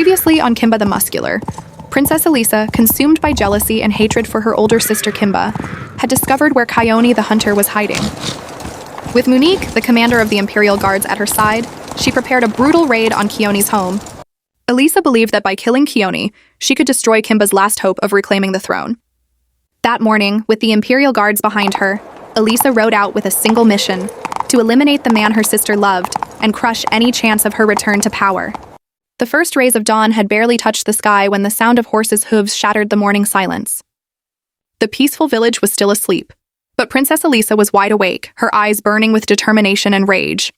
Previously on Kimba the Muscular, Princess Elisa, consumed by jealousy and hatred for her older sister Kimba, had discovered where Kione the hunter was hiding. With Monique, the commander of the Imperial Guards, at her side, she prepared a brutal raid on Kione's home. Elisa believed that by killing Kione, she could destroy Kimba's last hope of reclaiming the throne. That morning, with the Imperial Guards behind her, Elisa rode out with a single mission: to eliminate the man her sister loved and crush any chance of her return to power. The first rays of dawn had barely touched the sky when the sound of horses' hooves shattered the morning silence. The peaceful village was still asleep, but Princess Elisa was wide awake, her eyes burning with determination and rage.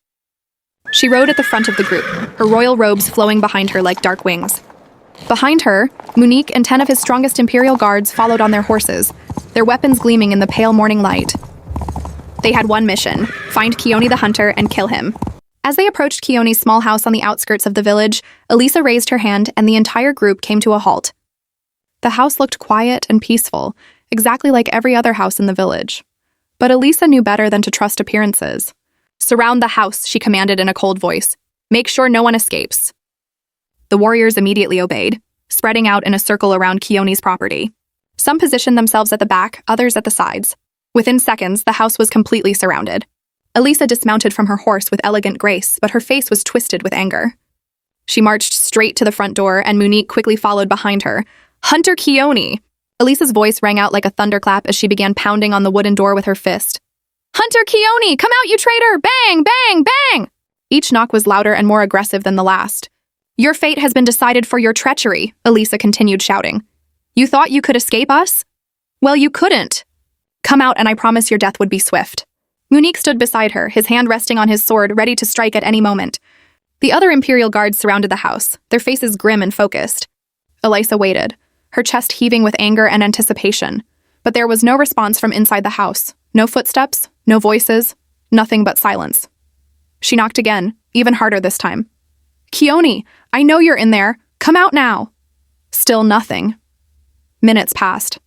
She rode at the front of the group, her royal robes flowing behind her like dark wings. Behind her, Monique and 10 of his strongest Imperial Guards followed on their horses, their weapons gleaming in the pale morning light. They had one mission: find Kione the hunter and kill him. As they approached Kione's small house on the outskirts of the village, Elisa raised her hand and the entire group came to a halt. The house looked quiet and peaceful, exactly like every other house in the village. But Elisa knew better than to trust appearances. "Surround the house," she commanded in a cold voice. "Make sure no one escapes." The warriors immediately obeyed, spreading out in a circle around Kione's property. Some positioned themselves at the back, others at the sides. Within seconds, the house was completely surrounded. Elisa dismounted from her horse with elegant grace, but her face was twisted with anger. She marched straight to the front door, and Monique quickly followed behind her. "Hunter Kione!" Elisa's voice rang out like a thunderclap as she began pounding on the wooden door with her fist. "Hunter Kione! Come out, you traitor! Bang! Bang! Bang!" Each knock was louder and more aggressive than the last. "Your fate has been decided for your treachery," Elisa continued shouting. "You thought you could escape us? Well, you couldn't. Come out and I promise your death would be swift." Monique stood beside her, his hand resting on his sword, ready to strike at any moment. The other Imperial Guards surrounded the house, their faces grim and focused. Elisa waited, her chest heaving with anger and anticipation. But there was no response from inside the house. No footsteps, no voices, nothing but silence. She knocked again, even harder this time. "Kione, I know you're in there. Come out now." Still nothing. Minutes passed.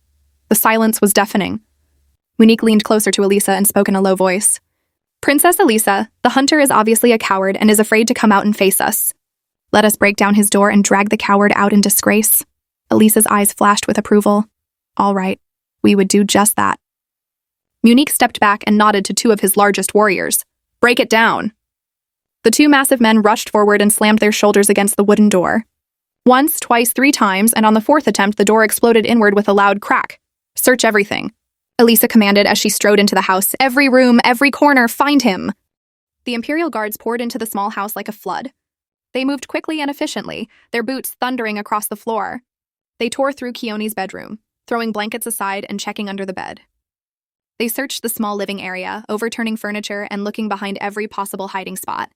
The silence was deafening. Monique leaned closer to Elisa and spoke in a low voice. "Princess Elisa, the hunter is obviously a coward and is afraid to come out and face us. Let us break down his door and drag the coward out in disgrace." Elisa's eyes flashed with approval. "All right, we would do just that." Monique stepped back and nodded to 2 of his largest warriors. "Break it down." The 2 massive men rushed forward and slammed their shoulders against the wooden door. Once, twice, 3 times, and on the 4th attempt, the door exploded inward with a loud crack. "Search everything," Elisa commanded as she strode into the house. "Every room, every corner, find him." The Imperial Guards poured into the small house like a flood. They moved quickly and efficiently, their boots thundering across the floor. They tore through Kione's bedroom, throwing blankets aside and checking under the bed. They searched the small living area, overturning furniture and looking behind every possible hiding spot.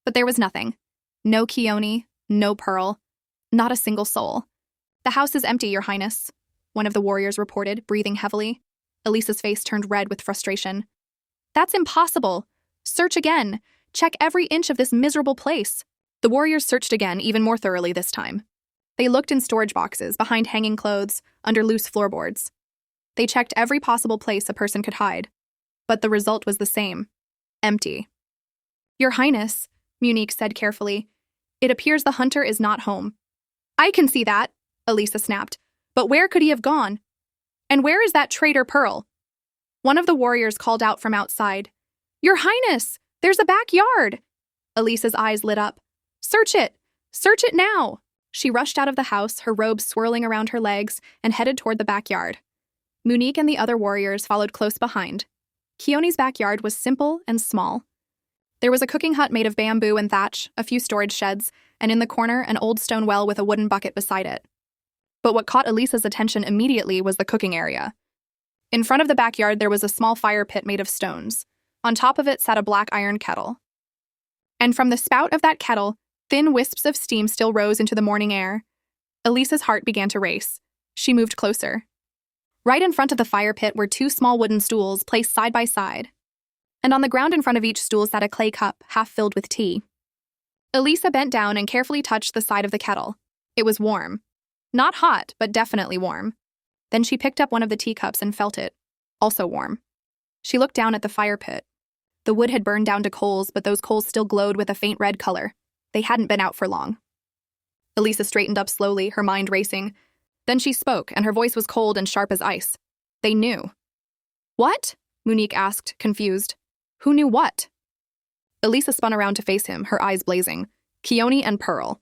But there was nothing. No Kione, no Pearl, not a single soul. "The house is empty, Your Highness," one of the warriors reported, breathing heavily. Elisa's face turned red with frustration. "That's impossible. Search again. Check every inch of this miserable place." The warriors searched again, even more thoroughly this time. They looked in storage boxes, behind hanging clothes, under loose floorboards. They checked every possible place a person could hide. But the result was the same. Empty. "Your Highness," Monique said carefully, "it appears the hunter is not home." "I can see that," Elisa snapped. "But where could he have gone? And where is that traitor Pearl?" One of the warriors called out from outside. "Your Highness, there's a backyard!" Elisa's eyes lit up. "Search it! Search it now!" She rushed out of the house, her robes swirling around her legs, and headed toward the backyard. Monique and the other warriors followed close behind. Kione's backyard was simple and small. There was a cooking hut made of bamboo and thatch, a few storage sheds, and in the corner, an old stone well with a wooden bucket beside it. But what caught Elisa's attention immediately was the cooking area. In front of the backyard, there was a small fire pit made of stones. On top of it sat a black iron kettle. And from the spout of that kettle, thin wisps of steam still rose into the morning air. Elisa's heart began to race. She moved closer. Right in front of the fire pit were 2 small wooden stools placed side by side. And on the ground in front of each stool sat a clay cup, half filled with tea. Elisa bent down and carefully touched the side of the kettle. It was warm. Not hot, but definitely warm. Then she picked up one of the teacups and felt it, also warm. She looked down at the fire pit. The wood had burned down to coals, but those coals still glowed with a faint red color. They hadn't been out for long. Elisa straightened up slowly, her mind racing. Then she spoke, and her voice was cold and sharp as ice. They knew. What? Monique asked, confused. Who knew what? Elisa spun around to face him, her eyes blazing. Keone and Pearl.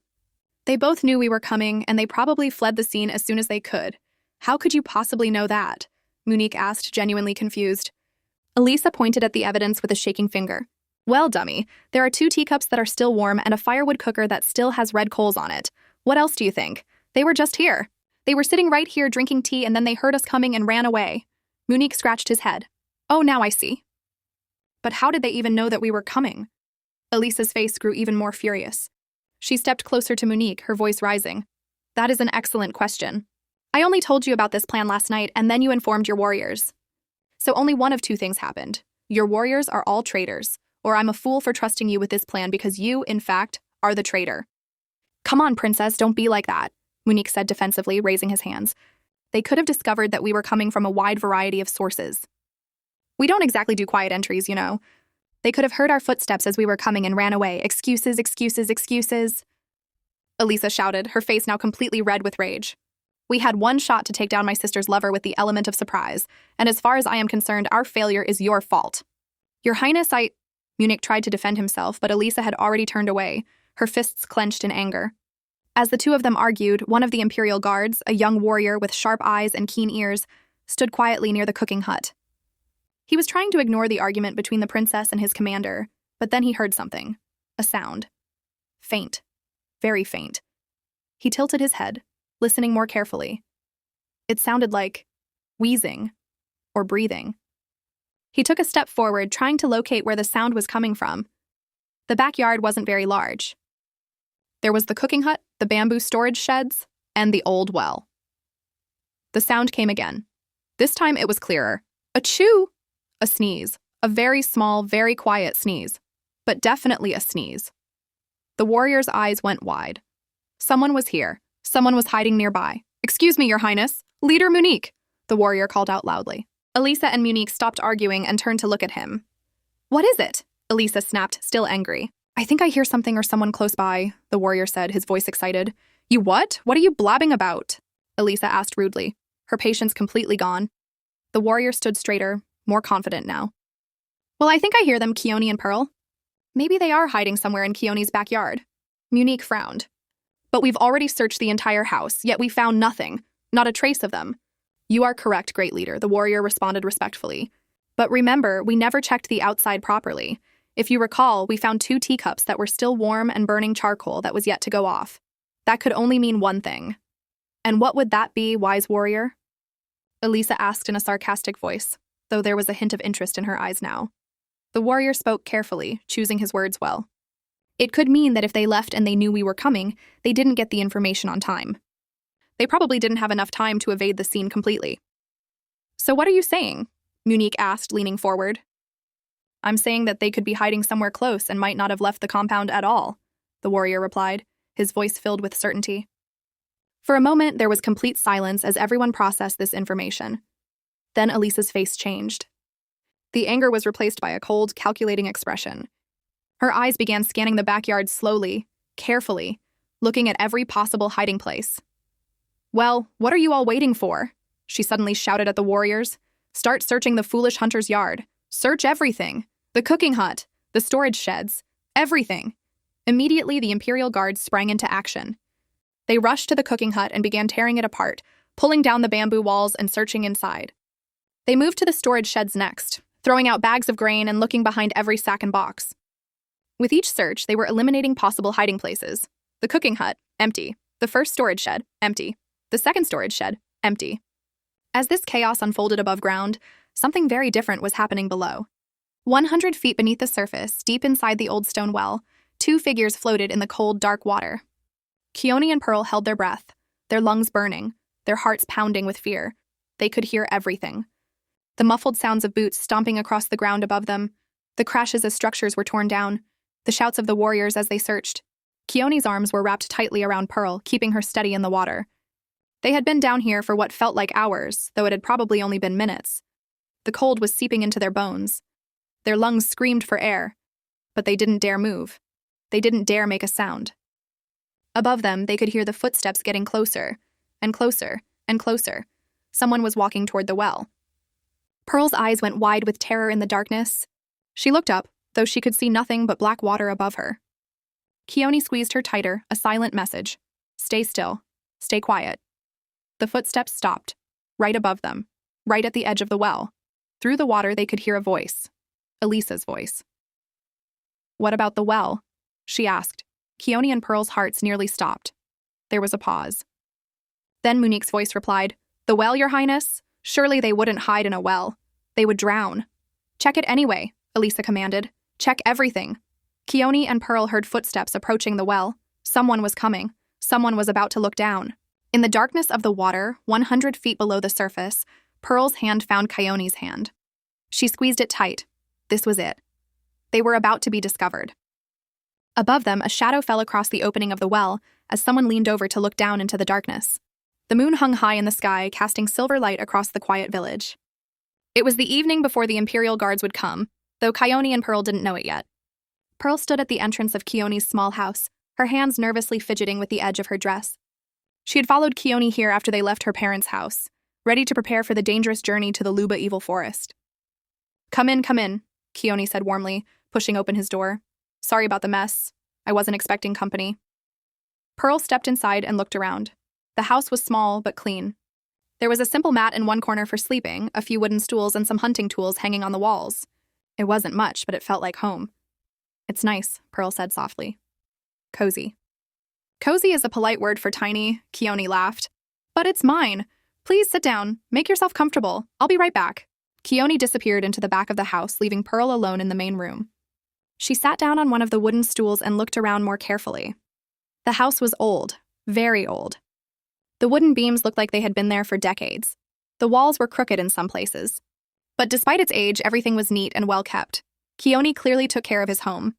They both knew we were coming, and they probably fled the scene as soon as they could. How could you possibly know that? Monique asked, genuinely confused. Elisa pointed at the evidence with a shaking finger. Well, dummy, there are 2 teacups that are still warm and a firewood cooker that still has red coals on it. What else do you think? They were just here. They were sitting right here drinking tea and then they heard us coming and ran away. Monique scratched his head. Oh, now I see. But how did they even know that we were coming? Elisa's face grew even more furious. She stepped closer to Monique, her voice rising. That is an excellent question. I only told you about this plan last night and then you informed your warriors. So only one of 2 things happened. Your warriors are all traitors, or I'm a fool for trusting you with this plan because you, in fact, are the traitor. Come on, princess, don't be like that, Monique said defensively, raising his hands. They could have discovered that we were coming from a wide variety of sources. We don't exactly do quiet entries, you know. They could have heard our footsteps as we were coming and ran away. Excuses, excuses, excuses. Elisa shouted, her face now completely red with rage. We had one shot to take down my sister's lover with the element of surprise, and as far as I am concerned, our failure is your fault. Your Highness, Munich tried to defend himself, but Elisa had already turned away, her fists clenched in anger. As the 2 of them argued, one of the Imperial Guards, a young warrior with sharp eyes and keen ears, stood quietly near the cooking hut. He was trying to ignore the argument between the princess and his commander, but then he heard something. A sound. Faint. Very faint. He tilted his head, listening more carefully. It sounded like wheezing or breathing. He took a step forward, trying to locate where the sound was coming from. The backyard wasn't very large. There was the cooking hut, the bamboo storage sheds, and the old well. The sound came again. This time it was clearer. Achoo! A sneeze. A very small, very quiet sneeze. But definitely a sneeze. The warrior's eyes went wide. Someone was here. Someone was hiding nearby. Excuse me, Your Highness. Leader Monique, the warrior called out loudly. Elisa and Monique stopped arguing and turned to look at him. What is it? Elisa snapped, still angry. I think I hear something or someone close by, the warrior said, his voice excited. You what? What are you blabbing about? Elisa asked rudely, her patience completely gone. The warrior stood straighter, more confident now. Well, I think I hear them, Keone and Pearl. Maybe they are hiding somewhere in Keone's backyard. Monique frowned. But we've already searched the entire house, yet we found nothing, not a trace of them. You are correct, great leader, the warrior responded respectfully. But remember, we never checked the outside properly. If you recall, we found 2 teacups that were still warm and burning charcoal that was yet to go off. That could only mean one thing. And what would that be, wise warrior? Elisa asked in a sarcastic voice, though there was a hint of interest in her eyes now. The warrior spoke carefully, choosing his words well. It could mean that if they left and they knew we were coming, they didn't get the information on time. They probably didn't have enough time to evade the scene completely. So what are you saying? Monique asked, leaning forward. I'm saying that they could be hiding somewhere close and might not have left the compound at all, the warrior replied, his voice filled with certainty. For a moment, there was complete silence as everyone processed this information. Then Elisa's face changed. The anger was replaced by a cold, calculating expression. Her eyes began scanning the backyard slowly, carefully, looking at every possible hiding place. Well, what are you all waiting for? She suddenly shouted at the warriors. Start searching the foolish hunter's yard. Search everything. The cooking hut, the storage sheds, everything. Immediately, the Imperial Guards sprang into action. They rushed to the cooking hut and began tearing it apart, pulling down the bamboo walls and searching inside. They moved to the storage sheds next, throwing out bags of grain and looking behind every sack and box. With each search, they were eliminating possible hiding places. The cooking hut, empty. The first storage shed, empty. The second storage shed, empty. As this chaos unfolded above ground, something very different was happening below. 100 feet beneath the surface, deep inside the old stone well, 2 figures floated in the cold, dark water. Keone and Pearl held their breath, their lungs burning, their hearts pounding with fear. They could hear everything. The muffled sounds of boots stomping across the ground above them, the crashes as structures were torn down, the shouts of the warriors as they searched. Keone's arms were wrapped tightly around Pearl, keeping her steady in the water. They had been down here for what felt like hours, though it had probably only been minutes. The cold was seeping into their bones. Their lungs screamed for air, but they didn't dare move. They didn't dare make a sound. Above them, they could hear the footsteps getting closer, and closer, and closer. Someone was walking toward the well. Pearl's eyes went wide with terror in the darkness. She looked up, though she could see nothing but black water above her. Keone squeezed her tighter, a silent message. Stay still. Stay quiet. The footsteps stopped, right above them, right at the edge of the well. Through the water, they could hear a voice. Elisa's voice. What about the well? She asked. Keone and Pearl's hearts nearly stopped. There was a pause. Then Monique's voice replied, The well, Your Highness? Surely they wouldn't hide in a well. They would drown. Check it anyway, Elisa commanded. Check everything. Keone and Pearl heard footsteps approaching the well. Someone was coming. Someone was about to look down. In the darkness of the water, 100 feet below the surface, Pearl's hand found Keone's hand. She squeezed it tight. This was it. They were about to be discovered. Above them, a shadow fell across the opening of the well as someone leaned over to look down into the darkness. The moon hung high in the sky, casting silver light across the quiet village. It was the evening before the Imperial Guards would come, though Keone and Pearl didn't know it yet. Pearl stood at the entrance of Keone's small house, her hands nervously fidgeting with the edge of her dress. She had followed Keone here after they left her parents' house, ready to prepare for the dangerous journey to the Luba Evil Forest. Come in, Keone said warmly, pushing open his door. Sorry about the mess. I wasn't expecting company. Pearl stepped inside and looked around. The house was small but clean. There was a simple mat in one corner for sleeping, a few wooden stools and some hunting tools hanging on the walls. It wasn't much, but it felt like home. It's nice, Pearl said softly. Cozy. Cozy is a polite word for tiny, Keone laughed. But it's mine. Please sit down. Make yourself comfortable. I'll be right back. Keone disappeared into the back of the house, leaving Pearl alone in the main room. She sat down on one of the wooden stools and looked around more carefully. The house was old, very old. The wooden beams looked like they had been there for decades. The walls were crooked in some places. But despite its age, everything was neat and well kept. Keone clearly took care of his home.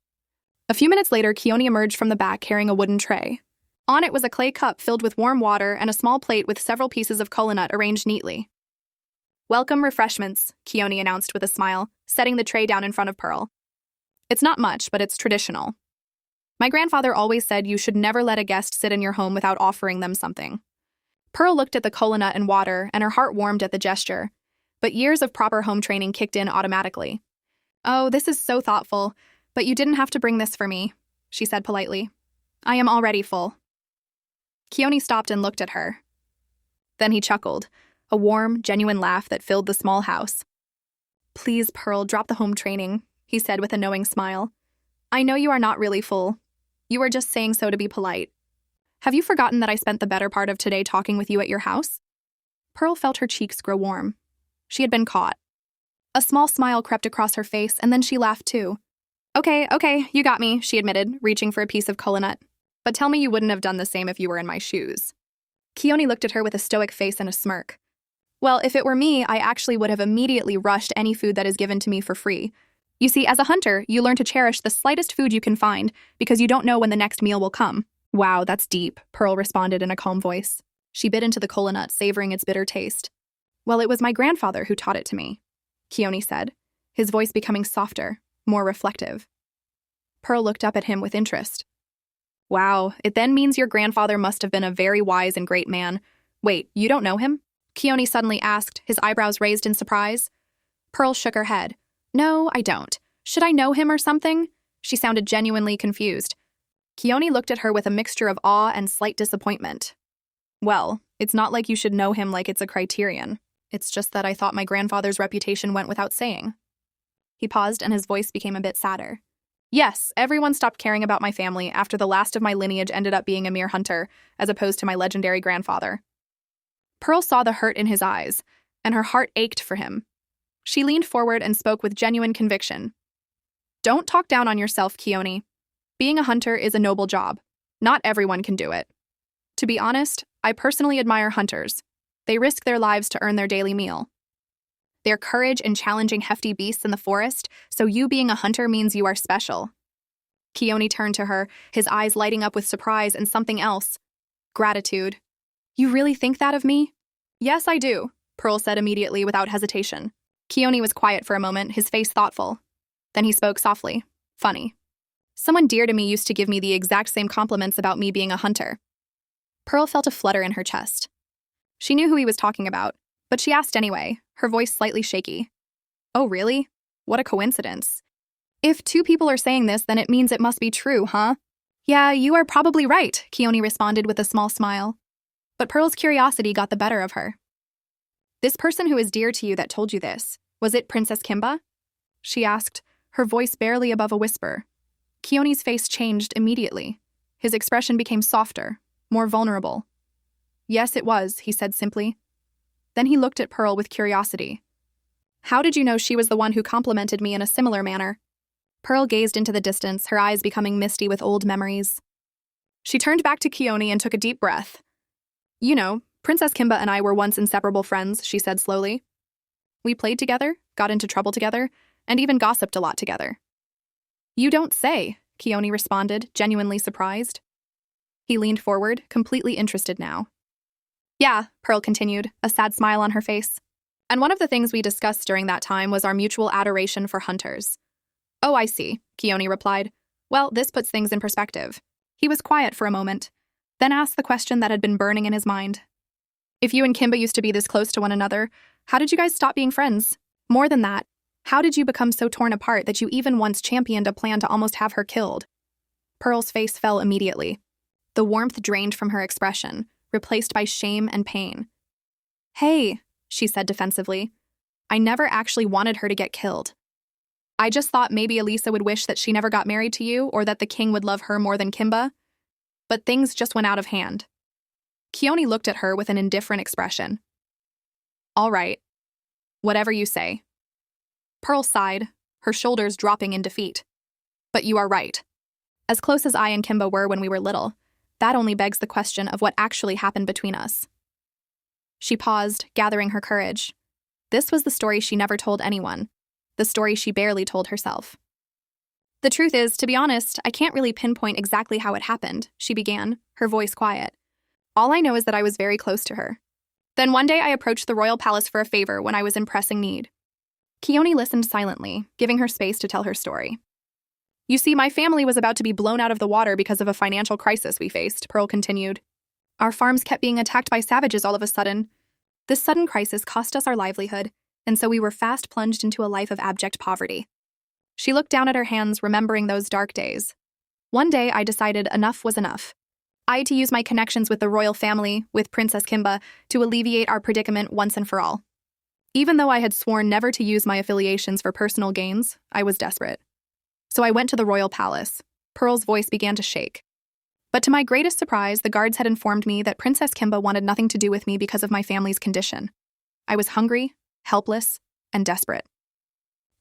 A few minutes later, Keone emerged from the back carrying a wooden tray. On it was a clay cup filled with warm water and a small plate with several pieces of kola nut arranged neatly. Welcome refreshments, Keone announced with a smile, setting the tray down in front of Pearl. It's not much, but it's traditional. My grandfather always said you should never let a guest sit in your home without offering them something. Pearl looked at the kola nut and water, and her heart warmed at the gesture. But years of proper home training kicked in automatically. Oh, this is so thoughtful, but you didn't have to bring this for me, she said politely. I am already full. Keone stopped and looked at her. Then he chuckled, a warm, genuine laugh that filled the small house. Please, Pearl, drop the home training, he said with a knowing smile. I know you are not really full. You are just saying so to be polite. Have you forgotten that I spent the better part of today talking with you at your house? Pearl felt her cheeks grow warm. She had been caught. A small smile crept across her face, and then she laughed too. Okay, you got me, she admitted, reaching for a piece of kola nut. But tell me you wouldn't have done the same if you were in my shoes. Keone looked at her with a stoic face and a smirk. Well, if it were me, I actually would have immediately rushed any food that is given to me for free. You see, as a hunter, you learn to cherish the slightest food you can find because you don't know when the next meal will come. Wow, that's deep, Pearl responded in a calm voice. She bit into the kola nut, savoring its bitter taste. Well, it was my grandfather who taught it to me, Keone said, his voice becoming softer, more reflective. Pearl looked up at him with interest. Wow, it then means your grandfather must have been a very wise and great man. Wait, you don't know him? Keone suddenly asked, his eyebrows raised in surprise. Pearl shook her head. No, I don't. Should I know him or something? She sounded genuinely confused. Keone looked at her with a mixture of awe and slight disappointment. Well, it's not like you should know him like it's a criterion. It's just that I thought my grandfather's reputation went without saying. He paused and his voice became a bit sadder. Yes, everyone stopped caring about my family after the last of my lineage ended up being a mere hunter, as opposed to my legendary grandfather. Pearl saw the hurt in his eyes, and her heart ached for him. She leaned forward and spoke with genuine conviction. Don't talk down on yourself, Keone. Being a hunter is a noble job. Not everyone can do it. To be honest, I personally admire hunters. They risk their lives to earn their daily meal. Their courage in challenging hefty beasts in the forest, so you being a hunter means you are special. Keone turned to her, his eyes lighting up with surprise and something else. Gratitude. You really think that of me? Yes, I do, Pearl said immediately without hesitation. Keone was quiet for a moment, his face thoughtful. Then he spoke softly. Funny. Someone dear to me used to give me the exact same compliments about me being a hunter. Pearl felt a flutter in her chest. She knew who he was talking about, but she asked anyway, her voice slightly shaky. Oh, really? What a coincidence. If two people are saying this, then it means it must be true, huh? Yeah, you are probably right, Keone responded with a small smile. But Pearl's curiosity got the better of her. This person who is dear to you that told you this, was it Princess Kimba? She asked, her voice barely above a whisper. Keone's face changed immediately. His expression became softer, more vulnerable. Yes, it was, he said simply. Then he looked at Pearl with curiosity. How did you know she was the one who complimented me in a similar manner? Pearl gazed into the distance, her eyes becoming misty with old memories. She turned back to Keone and took a deep breath. You know, Princess Kimba and I were once inseparable friends, she said slowly. We played together, got into trouble together, and even gossiped a lot together. You don't say, Keone responded, genuinely surprised. He leaned forward, completely interested now. Yeah, Pearl continued, a sad smile on her face. And one of the things we discussed during that time was our mutual adoration for hunters. Oh, I see, Keone replied. Well, this puts things in perspective. He was quiet for a moment, then asked the question that had been burning in his mind. If you and Kimba used to be this close to one another, how did you guys stop being friends? More than that, how did you become so torn apart that you even once championed a plan to almost have her killed? Pearl's face fell immediately. The warmth drained from her expression, replaced by shame and pain. Hey, she said defensively. I never actually wanted her to get killed. I just thought maybe Elisa would wish that she never got married to you or that the king would love her more than Kimba. But things just went out of hand. Keone looked at her with an indifferent expression. All right. Whatever you say. Pearl sighed, her shoulders dropping in defeat. But you are right. As close as I and Kimba were when we were little, that only begs the question of what actually happened between us. She paused, gathering her courage. This was the story she never told anyone, the story she barely told herself. The truth is, to be honest, I can't really pinpoint exactly how it happened, she began, her voice quiet. All I know is that I was very close to her. Then one day I approached the royal palace for a favor when I was in pressing need. Keone listened silently, giving her space to tell her story. You see, my family was about to be blown out of the water because of a financial crisis we faced, Pearl continued. Our farms kept being attacked by savages all of a sudden. This sudden crisis cost us our livelihood, and so we were fast plunged into a life of abject poverty. She looked down at her hands, remembering those dark days. One day, I decided enough was enough. I had to use my connections with the royal family, with Princess Kimba, to alleviate our predicament once and for all. Even though I had sworn never to use my affiliations for personal gains, I was desperate. So I went to the royal palace. Pearl's voice began to shake. But to my greatest surprise, the guards had informed me that Princess Kimba wanted nothing to do with me because of my family's condition. I was hungry, helpless, and desperate.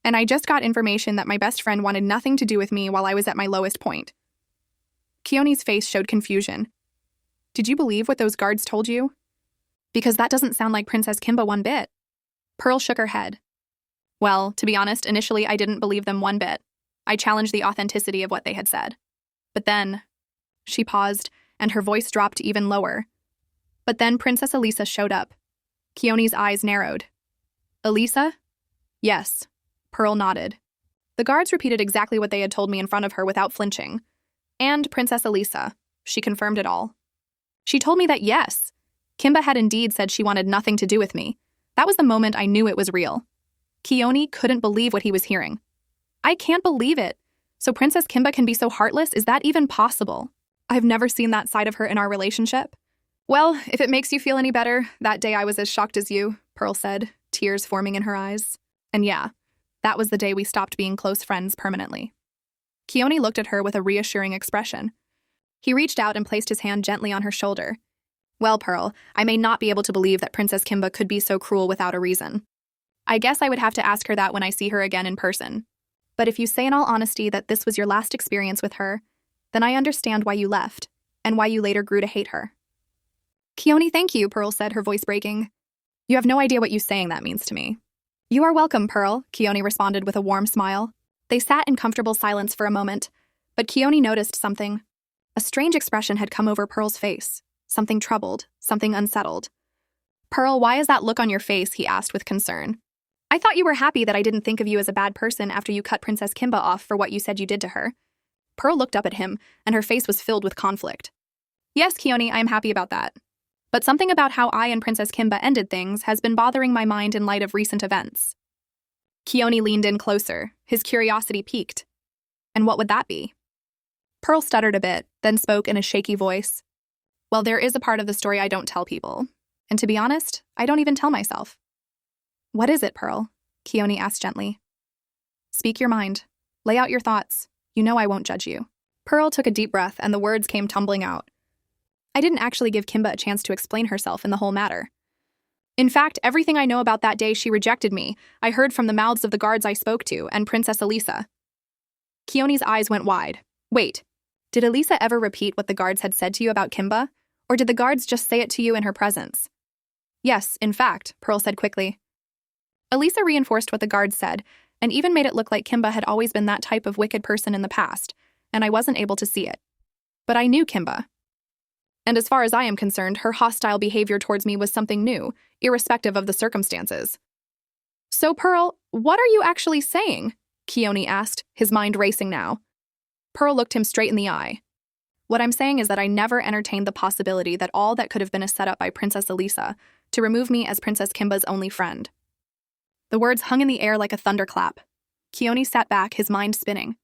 And I just got information that my best friend wanted nothing to do with me while I was at my lowest point. Keone's face showed confusion. Did you believe what those guards told you? Because that doesn't sound like Princess Kimba one bit. Pearl shook her head. Well, to be honest, initially I didn't believe them one bit. I challenged the authenticity of what they had said. But then, she paused, and her voice dropped even lower. But then Princess Elisa showed up. Keone's eyes narrowed. Elisa? Yes. Pearl nodded. The guards repeated exactly what they had told me in front of her without flinching. And Princess Elisa. She confirmed it all. She told me that yes, Kimba had indeed said she wanted nothing to do with me. That was the moment I knew it was real. Keone couldn't believe what he was hearing. I can't believe it. So Princess Kimba can be so heartless? Is that even possible? I've never seen that side of her in our relationship. Well, if it makes you feel any better, that day I was as shocked as you, Pearl said, tears forming in her eyes. And yeah, that was the day we stopped being close friends permanently. Keone looked at her with a reassuring expression. He reached out and placed his hand gently on her shoulder. Well, Pearl, I may not be able to believe that Princess Kimba could be so cruel without a reason. I guess I would have to ask her that when I see her again in person. But if you say in all honesty that this was your last experience with her, then I understand why you left, and why you later grew to hate her. Keone, thank you, Pearl said, her voice breaking. You have no idea what you saying that means to me. You are welcome, Pearl, Keone responded with a warm smile. They sat in comfortable silence for a moment, but Keone noticed something. A strange expression had come over Pearl's face, something troubled, something unsettled. Pearl, why is that look on your face? He asked with concern. I thought you were happy that I didn't think of you as a bad person after you cut Princess Kimba off for what you said you did to her. Pearl looked up at him, and her face was filled with conflict. Yes, Keone, I am happy about that. But something about how I and Princess Kimba ended things has been bothering my mind in light of recent events. Keone leaned in closer, his curiosity piqued. And what would that be? Pearl stuttered a bit, then spoke in a shaky voice. Well, there is a part of the story I don't tell people. And to be honest, I don't even tell myself. What is it, Pearl? Keone asked gently. Speak your mind. Lay out your thoughts. You know I won't judge you. Pearl took a deep breath and the words came tumbling out. I didn't actually give Kimba a chance to explain herself in the whole matter. In fact, everything I know about that day she rejected me, I heard from the mouths of the guards I spoke to and Princess Elisa. Keone's eyes went wide. Wait, did Elisa ever repeat what the guards had said to you about Kimba? Or did the guards just say it to you in her presence? Yes, in fact, Pearl said quickly. Elisa reinforced what the guards said, and even made it look like Kimba had always been that type of wicked person in the past, and I wasn't able to see it. But I knew Kimba. And as far as I am concerned, her hostile behavior towards me was something new, irrespective of the circumstances. So, Pearl, what are you actually saying? Keone asked, his mind racing now. Pearl looked him straight in the eye. What I'm saying is that I never entertained the possibility that all that could have been a setup by Princess Elisa to remove me as Princess Kimba's only friend. The words hung in the air like a thunderclap. Keone sat back, his mind spinning.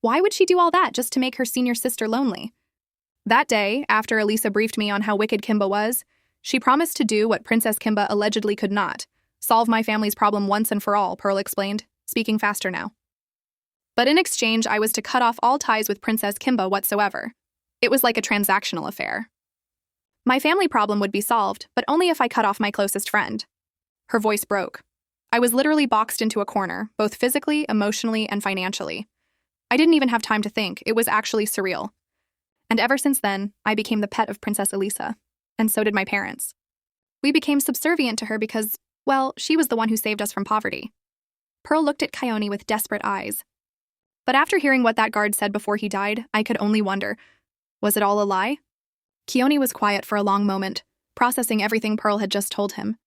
Why would she do all that just to make her senior sister lonely? That day, after Elisa briefed me on how wicked Kimba was, she promised to do what Princess Kimba allegedly could not, solve my family's problem once and for all, Pearl explained, speaking faster now. But in exchange, I was to cut off all ties with Princess Kimba whatsoever. It was like a transactional affair. My family problem would be solved, but only if I cut off my closest friend. Her voice broke. I was literally boxed into a corner, both physically, emotionally, and financially. I didn't even have time to think. It was actually surreal. And ever since then, I became the pet of Princess Elisa, and so did my parents. We became subservient to her because, well, she was the one who saved us from poverty. Pearl looked at Keone with desperate eyes. But after hearing what that guard said before he died, I could only wonder, was it all a lie? Keone was quiet for a long moment, processing everything Pearl had just told him.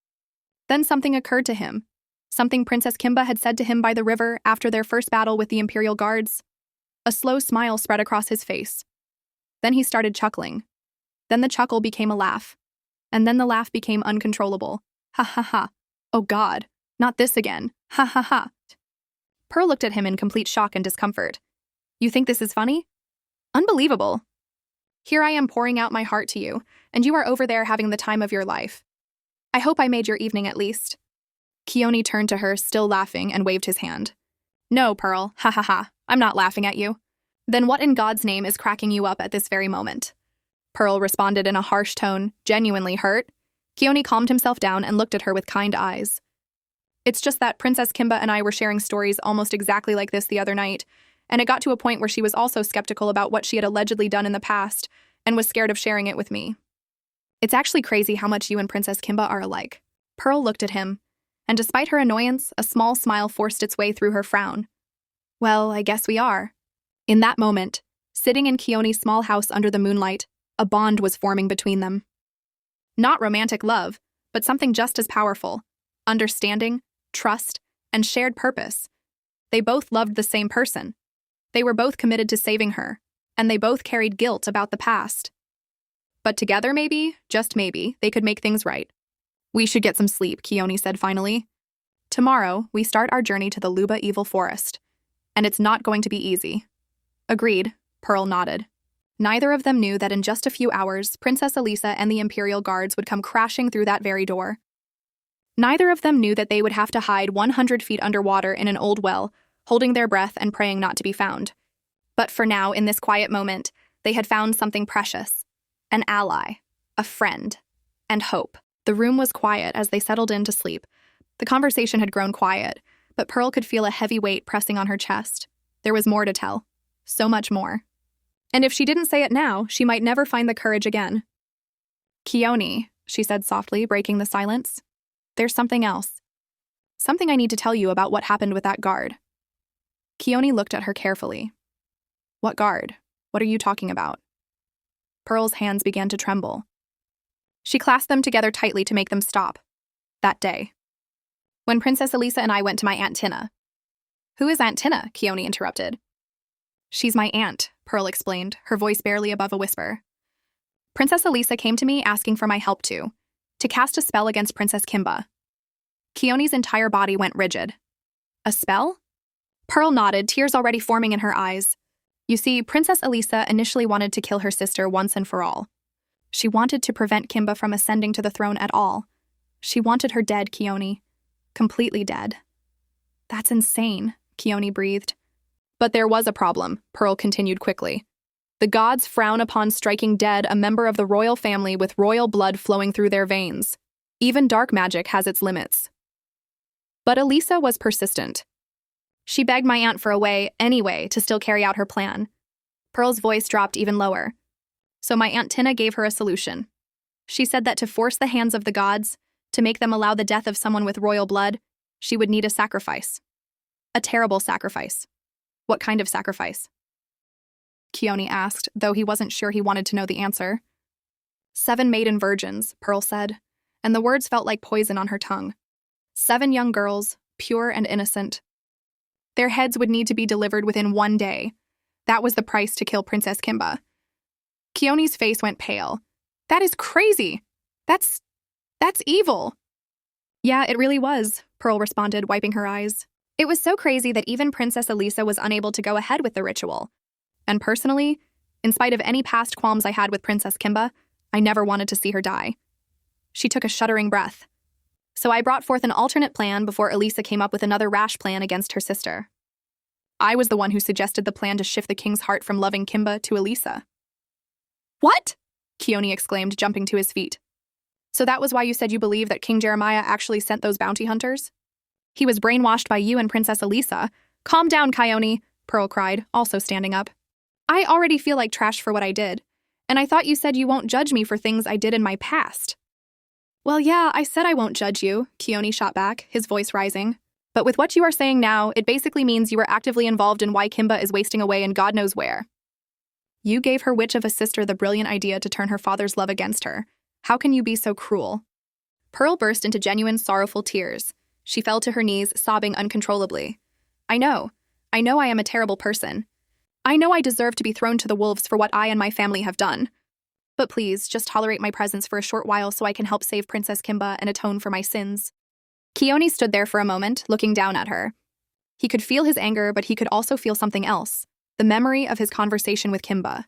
Then something occurred to him, something Princess Kimba had said to him by the river after their first battle with the Imperial Guards. A slow smile spread across his face. Then he started chuckling. Then the chuckle became a laugh. And then the laugh became uncontrollable. Ha ha ha. Oh God, not this again. Ha ha ha. Pearl looked at him in complete shock and discomfort. You think this is funny? Unbelievable. Here I am pouring out my heart to you, and you are over there having the time of your life. I hope I made your evening at least. Keone turned to her, still laughing, and waved his hand. No, Pearl. Ha ha ha. I'm not laughing at you. Then what in God's name is cracking you up at this very moment? Pearl responded in a harsh tone, genuinely hurt. Keone calmed himself down and looked at her with kind eyes. It's just that Princess Kimba and I were sharing stories almost exactly like this the other night, and it got to a point where she was also skeptical about what she had allegedly done in the past and was scared of sharing it with me. It's actually crazy how much you and Princess Kimba are alike. Pearl looked at him, and despite her annoyance, a small smile forced its way through her frown. Well, I guess we are. In that moment, sitting in Keone's small house under the moonlight, a bond was forming between them. Not romantic love, but something just as powerful. Understanding, trust, and shared purpose. They both loved the same person. They were both committed to saving her, and they both carried guilt about the past. But together maybe, just maybe, they could make things right. We should get some sleep, Keone said finally. Tomorrow, we start our journey to the Luba Evil Forest. And it's not going to be easy. Agreed, Pearl nodded. Neither of them knew that in just a few hours, Princess Elisa and the Imperial Guards would come crashing through that very door. Neither of them knew that they would have to hide 100 feet underwater in an old well, holding their breath and praying not to be found. But for now, in this quiet moment, they had found something precious. An ally, a friend, and hope. The room was quiet as they settled in to sleep. The conversation had grown quiet, but Pearl could feel a heavy weight pressing on her chest. There was more to tell. So much more. And if she didn't say it now, she might never find the courage again. Keone, she said softly, breaking the silence. There's something else. Something I need to tell you about what happened with that guard. Keone looked at her carefully. What guard? What are you talking about? Pearl's hands began to tremble. She clasped them together tightly to make them stop. That day. When Princess Elisa and I went to my Aunt Tina. Who is Aunt Tina? Keone interrupted. She's my aunt, Pearl explained, her voice barely above a whisper. Princess Elisa came to me asking for my help to cast a spell against Princess Kimba. Keone's entire body went rigid. A spell? Pearl nodded, tears already forming in her eyes. You see, Princess Elisa initially wanted to kill her sister once and for all. She wanted to prevent Kimba from ascending to the throne at all. She wanted her dead, Keone. Completely dead. That's insane, Keone breathed. But there was a problem, Pearl continued quickly. The gods frown upon striking dead a member of the royal family with royal blood flowing through their veins. Even dark magic has its limits. But Elisa was persistent. She begged my aunt for a way, anyway, to still carry out her plan. Pearl's voice dropped even lower. So my Aunt Tina gave her a solution. She said that to force the hands of the gods, to make them allow the death of someone with royal blood, she would need a sacrifice. A terrible sacrifice. What kind of sacrifice? Keone asked, though he wasn't sure he wanted to know the answer. 7 maiden virgins, Pearl said, and the words felt like poison on her tongue. 7 young girls, pure and innocent. Their heads would need to be delivered within 1 day. That was the price to kill Princess Kimba. Keone's face went pale. That is crazy. That's evil. Yeah, it really was, Pearl responded, wiping her eyes. It was so crazy that even Princess Elisa was unable to go ahead with the ritual. And personally, in spite of any past qualms I had with Princess Kimba, I never wanted to see her die. She took a shuddering breath. So I brought forth an alternate plan before Elisa came up with another rash plan against her sister. I was the one who suggested the plan to shift the king's heart from loving Kimba to Elisa. What? Keone exclaimed, jumping to his feet. So that was why you said you believe that King Jeremiah actually sent those bounty hunters? He was brainwashed by you and Princess Elisa. Calm down, Keone, Pearl cried, also standing up. I already feel like trash for what I did, and I thought you said you won't judge me for things I did in my past. Well, yeah, I said I won't judge you, Keone shot back, his voice rising. But with what you are saying now, it basically means you were actively involved in why Kimba is wasting away in God knows where. You gave her witch of a sister the brilliant idea to turn her father's love against her. How can you be so cruel? Pearl burst into genuine, sorrowful tears. She fell to her knees, sobbing uncontrollably. I know I am a terrible person. I know I deserve to be thrown to the wolves for what I and my family have done. But please, just tolerate my presence for a short while so I can help save Princess Kimba and atone for my sins. Keone stood there for a moment, looking down at her. He could feel his anger, but he could also feel something else, the memory of his conversation with Kimba.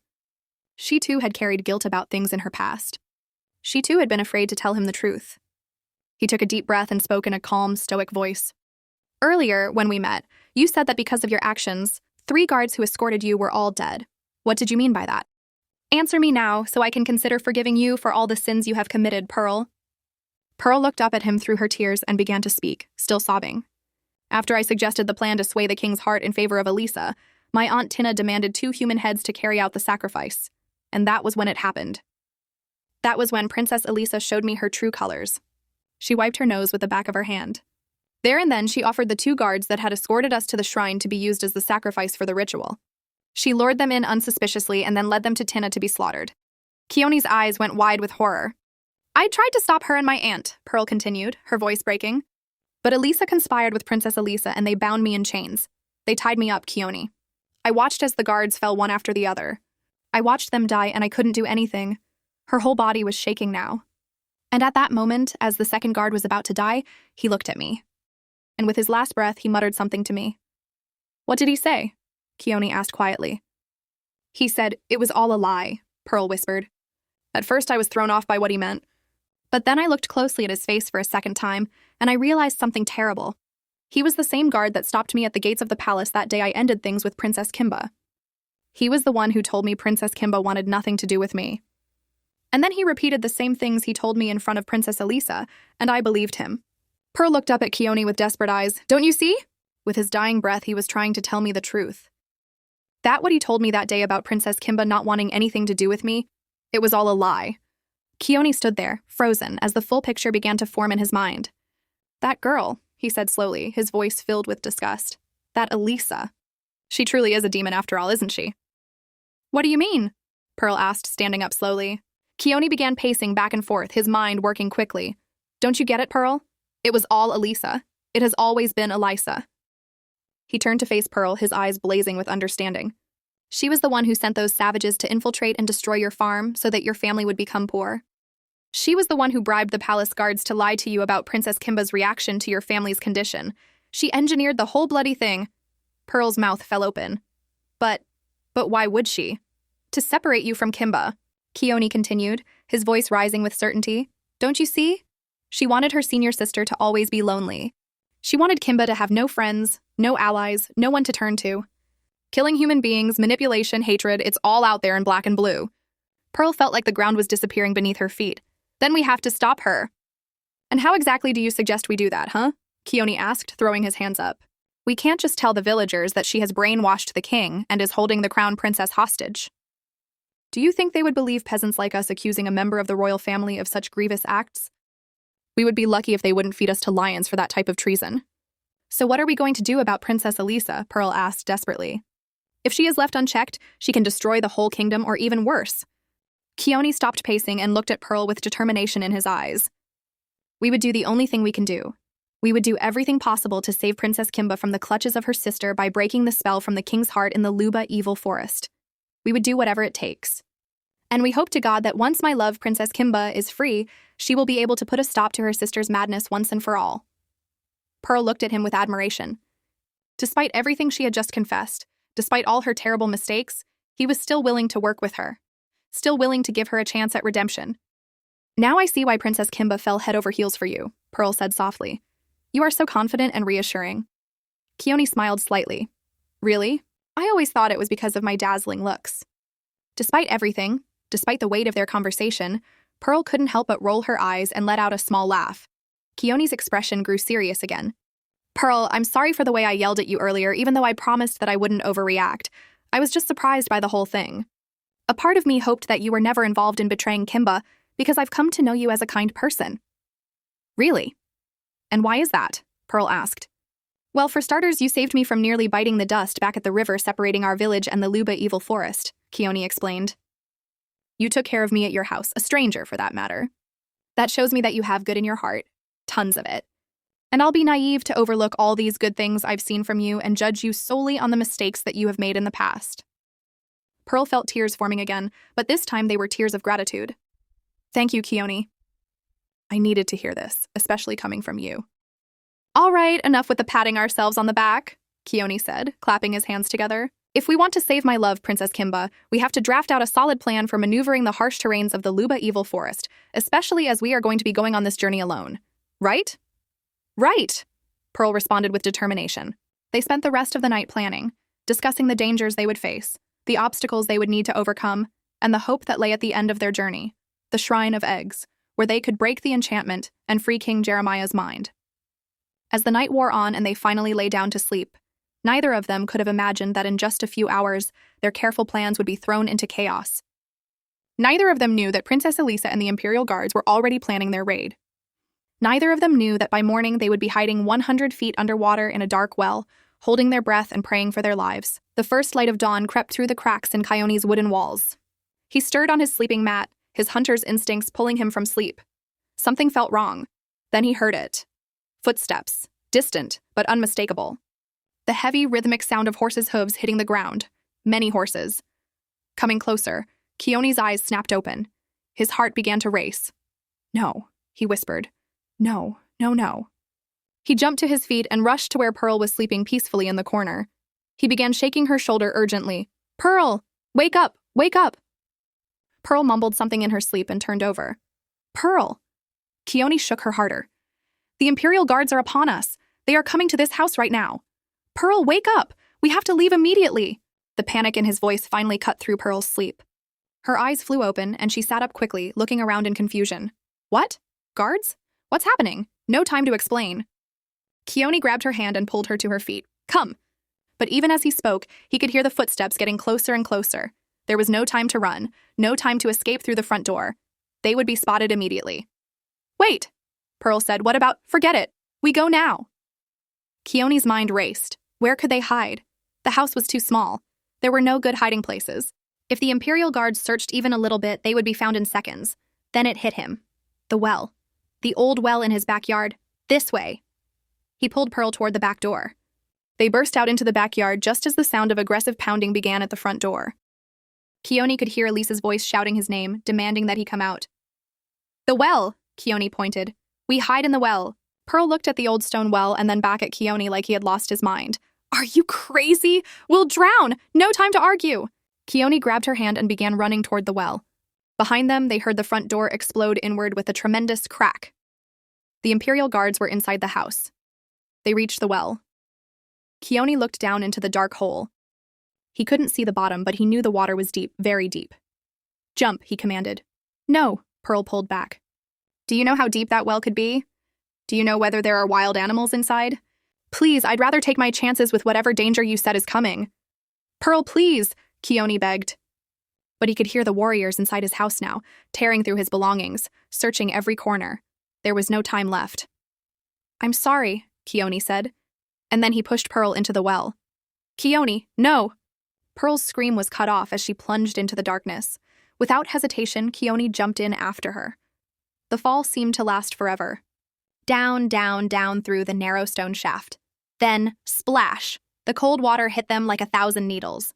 She too had carried guilt about things in her past. She too had been afraid to tell him the truth. He took a deep breath and spoke in a calm, stoic voice. Earlier, when we met, you said that because of your actions, 3 guards who escorted you were all dead. What did you mean by that? Answer me now, so I can consider forgiving you for all the sins you have committed, Pearl. Pearl looked up at him through her tears and began to speak, still sobbing. After I suggested the plan to sway the king's heart in favor of Elisa, my Aunt Tina demanded 2 human heads to carry out the sacrifice. And that was when it happened. That was when Princess Elisa showed me her true colors. She wiped her nose with the back of her hand. There and then she offered the 2 guards that had escorted us to the shrine to be used as the sacrifice for the ritual. She lured them in unsuspiciously and then led them to Tina to be slaughtered. Keone's eyes went wide with horror. I tried to stop her and my aunt, Pearl continued, her voice breaking. But Elisa conspired with Princess Elisa and they bound me in chains. They tied me up, Keone. I watched as the guards fell one after the other. I watched them die and I couldn't do anything. Her whole body was shaking now. And at that moment, as the second guard was about to die, he looked at me. And with his last breath, he muttered something to me. What did he say? Keone asked quietly. He said, it was all a lie, Pearl whispered. At first I was thrown off by what he meant. But then I looked closely at his face for a second time, and I realized something terrible. He was the same guard that stopped me at the gates of the palace that day I ended things with Princess Kimba. He was the one who told me Princess Kimba wanted nothing to do with me. And then he repeated the same things he told me in front of Princess Elisa, and I believed him. Pearl looked up at Keone with desperate eyes. Don't you see? With his dying breath, he was trying to tell me the truth. That what he told me that day about Princess Kimba not wanting anything to do with me? It was all a lie. Keone stood there, frozen, as the full picture began to form in his mind. That girl, he said slowly, his voice filled with disgust. That Elisa. She truly is a demon after all, isn't she? What do you mean? Pearl asked, standing up slowly. Keone began pacing back and forth, his mind working quickly. Don't you get it, Pearl? It was all Elisa. It has always been Elisa. He turned to face Pearl, his eyes blazing with understanding. She was the one who sent those savages to infiltrate and destroy your farm so that your family would become poor. She was the one who bribed the palace guards to lie to you about Princess Kimba's reaction to your family's condition. She engineered the whole bloody thing. Pearl's mouth fell open. But why would she? To separate you from Kimba, Keone continued, his voice rising with certainty. Don't you see? She wanted her senior sister to always be lonely. She wanted Kimba to have no friends, no allies, no one to turn to. Killing human beings, manipulation, hatred, it's all out there in black and blue. Pearl felt like the ground was disappearing beneath her feet. Then we have to stop her. And how exactly do you suggest we do that, huh? Keone asked, throwing his hands up. We can't just tell the villagers that she has brainwashed the king and is holding the crown princess hostage. Do you think they would believe peasants like us accusing a member of the royal family of such grievous acts? We would be lucky if they wouldn't feed us to lions for that type of treason. So what are we going to do about Princess Elisa? Pearl asked desperately. If she is left unchecked, she can destroy the whole kingdom or even worse. Keone stopped pacing and looked at Pearl with determination in his eyes. We would do the only thing we can do. We would do everything possible to save Princess Kimba from the clutches of her sister by breaking the spell from the king's heart in the Luba evil forest. We would do whatever it takes. And we hope to God that once my love Princess Kimba is free, she will be able to put a stop to her sister's madness once and for all. Pearl looked at him with admiration. Despite everything she had just confessed, despite all her terrible mistakes, he was still willing to work with her, still willing to give her a chance at redemption. Now I see why Princess Kimba fell head over heels for you, Pearl said softly. You are so confident and reassuring. Keone smiled slightly. Really? I always thought it was because of my dazzling looks. Despite everything, despite the weight of their conversation, Pearl couldn't help but roll her eyes and let out a small laugh. Keone's expression grew serious again. Pearl, I'm sorry for the way I yelled at you earlier, even though I promised that I wouldn't overreact. I was just surprised by the whole thing. A part of me hoped that you were never involved in betraying Kimba, because I've come to know you as a kind person. Really? And why is that? Pearl asked. Well, for starters, you saved me from nearly biting the dust back at the river separating our village and the Luba evil forest, Keone explained. You took care of me at your house, a stranger for that matter. That shows me that you have good in your heart, tons of it. And I'll be naive to overlook all these good things I've seen from you and judge you solely on the mistakes that you have made in the past. Pearl felt tears forming again, but this time they were tears of gratitude. Thank you, Keone. I needed to hear this, especially coming from you. All right, enough with the patting ourselves on the back, Keone said, clapping his hands together. If we want to save my love, Princess Kimba, we have to draft out a solid plan for maneuvering the harsh terrains of the Luba evil forest, especially as we are going to be going on this journey alone. Right? Right, Pearl responded with determination. They spent the rest of the night planning, discussing the dangers they would face, the obstacles they would need to overcome, and the hope that lay at the end of their journey, the Shrine of Eggs, where they could break the enchantment and free King Jeremiah's mind. As the night wore on and they finally lay down to sleep, neither of them could have imagined that in just a few hours, their careful plans would be thrown into chaos. Neither of them knew that Princess Elisa and the Imperial Guards were already planning their raid. Neither of them knew that by morning they would be hiding 100 feet underwater in a dark well, holding their breath and praying for their lives. The first light of dawn crept through the cracks in Keone's wooden walls. He stirred on his sleeping mat, his hunter's instincts pulling him from sleep. Something felt wrong. Then he heard it. Footsteps, distant but unmistakable. The heavy, rhythmic sound of horses' hooves hitting the ground. Many horses. Coming closer, Keone's eyes snapped open. His heart began to race. No, he whispered. No, no, no. He jumped to his feet and rushed to where Pearl was sleeping peacefully in the corner. He began shaking her shoulder urgently. Pearl! Wake up! Wake up! Pearl mumbled something in her sleep and turned over. Pearl! Keone shook her harder. The Imperial Guards are upon us. They are coming to this house right now. Pearl, wake up! We have to leave immediately! The panic in his voice finally cut through Pearl's sleep. Her eyes flew open and she sat up quickly, looking around in confusion. What? Guards? What's happening? No time to explain. Keone grabbed her hand and pulled her to her feet. Come! But even as he spoke, he could hear the footsteps getting closer and closer. There was no time to run, no time to escape through the front door. They would be spotted immediately. Wait! Pearl said, what about, forget it. We go now. Keone's mind raced. Where could they hide? The house was too small. There were no good hiding places. If the Imperial Guards searched even a little bit, they would be found in seconds. Then it hit him. The well. The old well in his backyard. This way. He pulled Pearl toward the back door. They burst out into the backyard just as the sound of aggressive pounding began at the front door. Keone could hear Elisa's voice shouting his name, demanding that he come out. "The well," Keone pointed. "We hide in the well." Pearl looked at the old stone well and then back at Keone like he had lost his mind. "Are you crazy? We'll drown! No time to argue!" Keone grabbed her hand and began running toward the well. Behind them, they heard the front door explode inward with a tremendous crack. The Imperial guards were inside the house. They reached the well. Keone looked down into the dark hole. He couldn't see the bottom, but he knew the water was deep, very deep. "Jump," he commanded. "No," Pearl pulled back. "Do you know how deep that well could be? Do you know whether there are wild animals inside? Please, I'd rather take my chances with whatever danger you said is coming." "Pearl, please," Keone begged. But he could hear the warriors inside his house now, tearing through his belongings, searching every corner. There was no time left. "I'm sorry," Keone said, and then he pushed Pearl into the well. "Keone, no!" Pearl's scream was cut off as she plunged into the darkness. Without hesitation, Keone jumped in after her. The fall seemed to last forever. Down, down, down through the narrow stone shaft. Then, splash! The cold water hit them like 1,000 needles.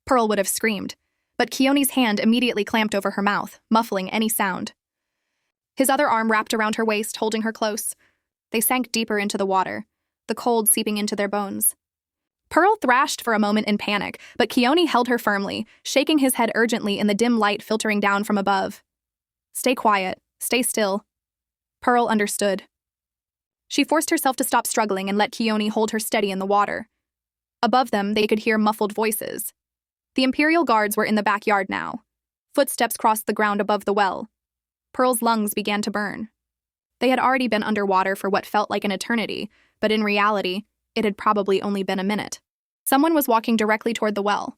Pearl would have screamed, but Keone's hand immediately clamped over her mouth, muffling any sound. His other arm wrapped around her waist, holding her close. They sank deeper into the water, the cold seeping into their bones. Pearl thrashed for a moment in panic, but Keone held her firmly, shaking his head urgently in the dim light filtering down from above. "Stay quiet. Stay still." Pearl understood. She forced herself to stop struggling and let Keone hold her steady in the water. Above them, they could hear muffled voices. The Imperial guards were in the backyard now. Footsteps crossed the ground above the well. Pearl's lungs began to burn. They had already been underwater for what felt like an eternity, but in reality, it had probably only been a minute. Someone was walking directly toward the well.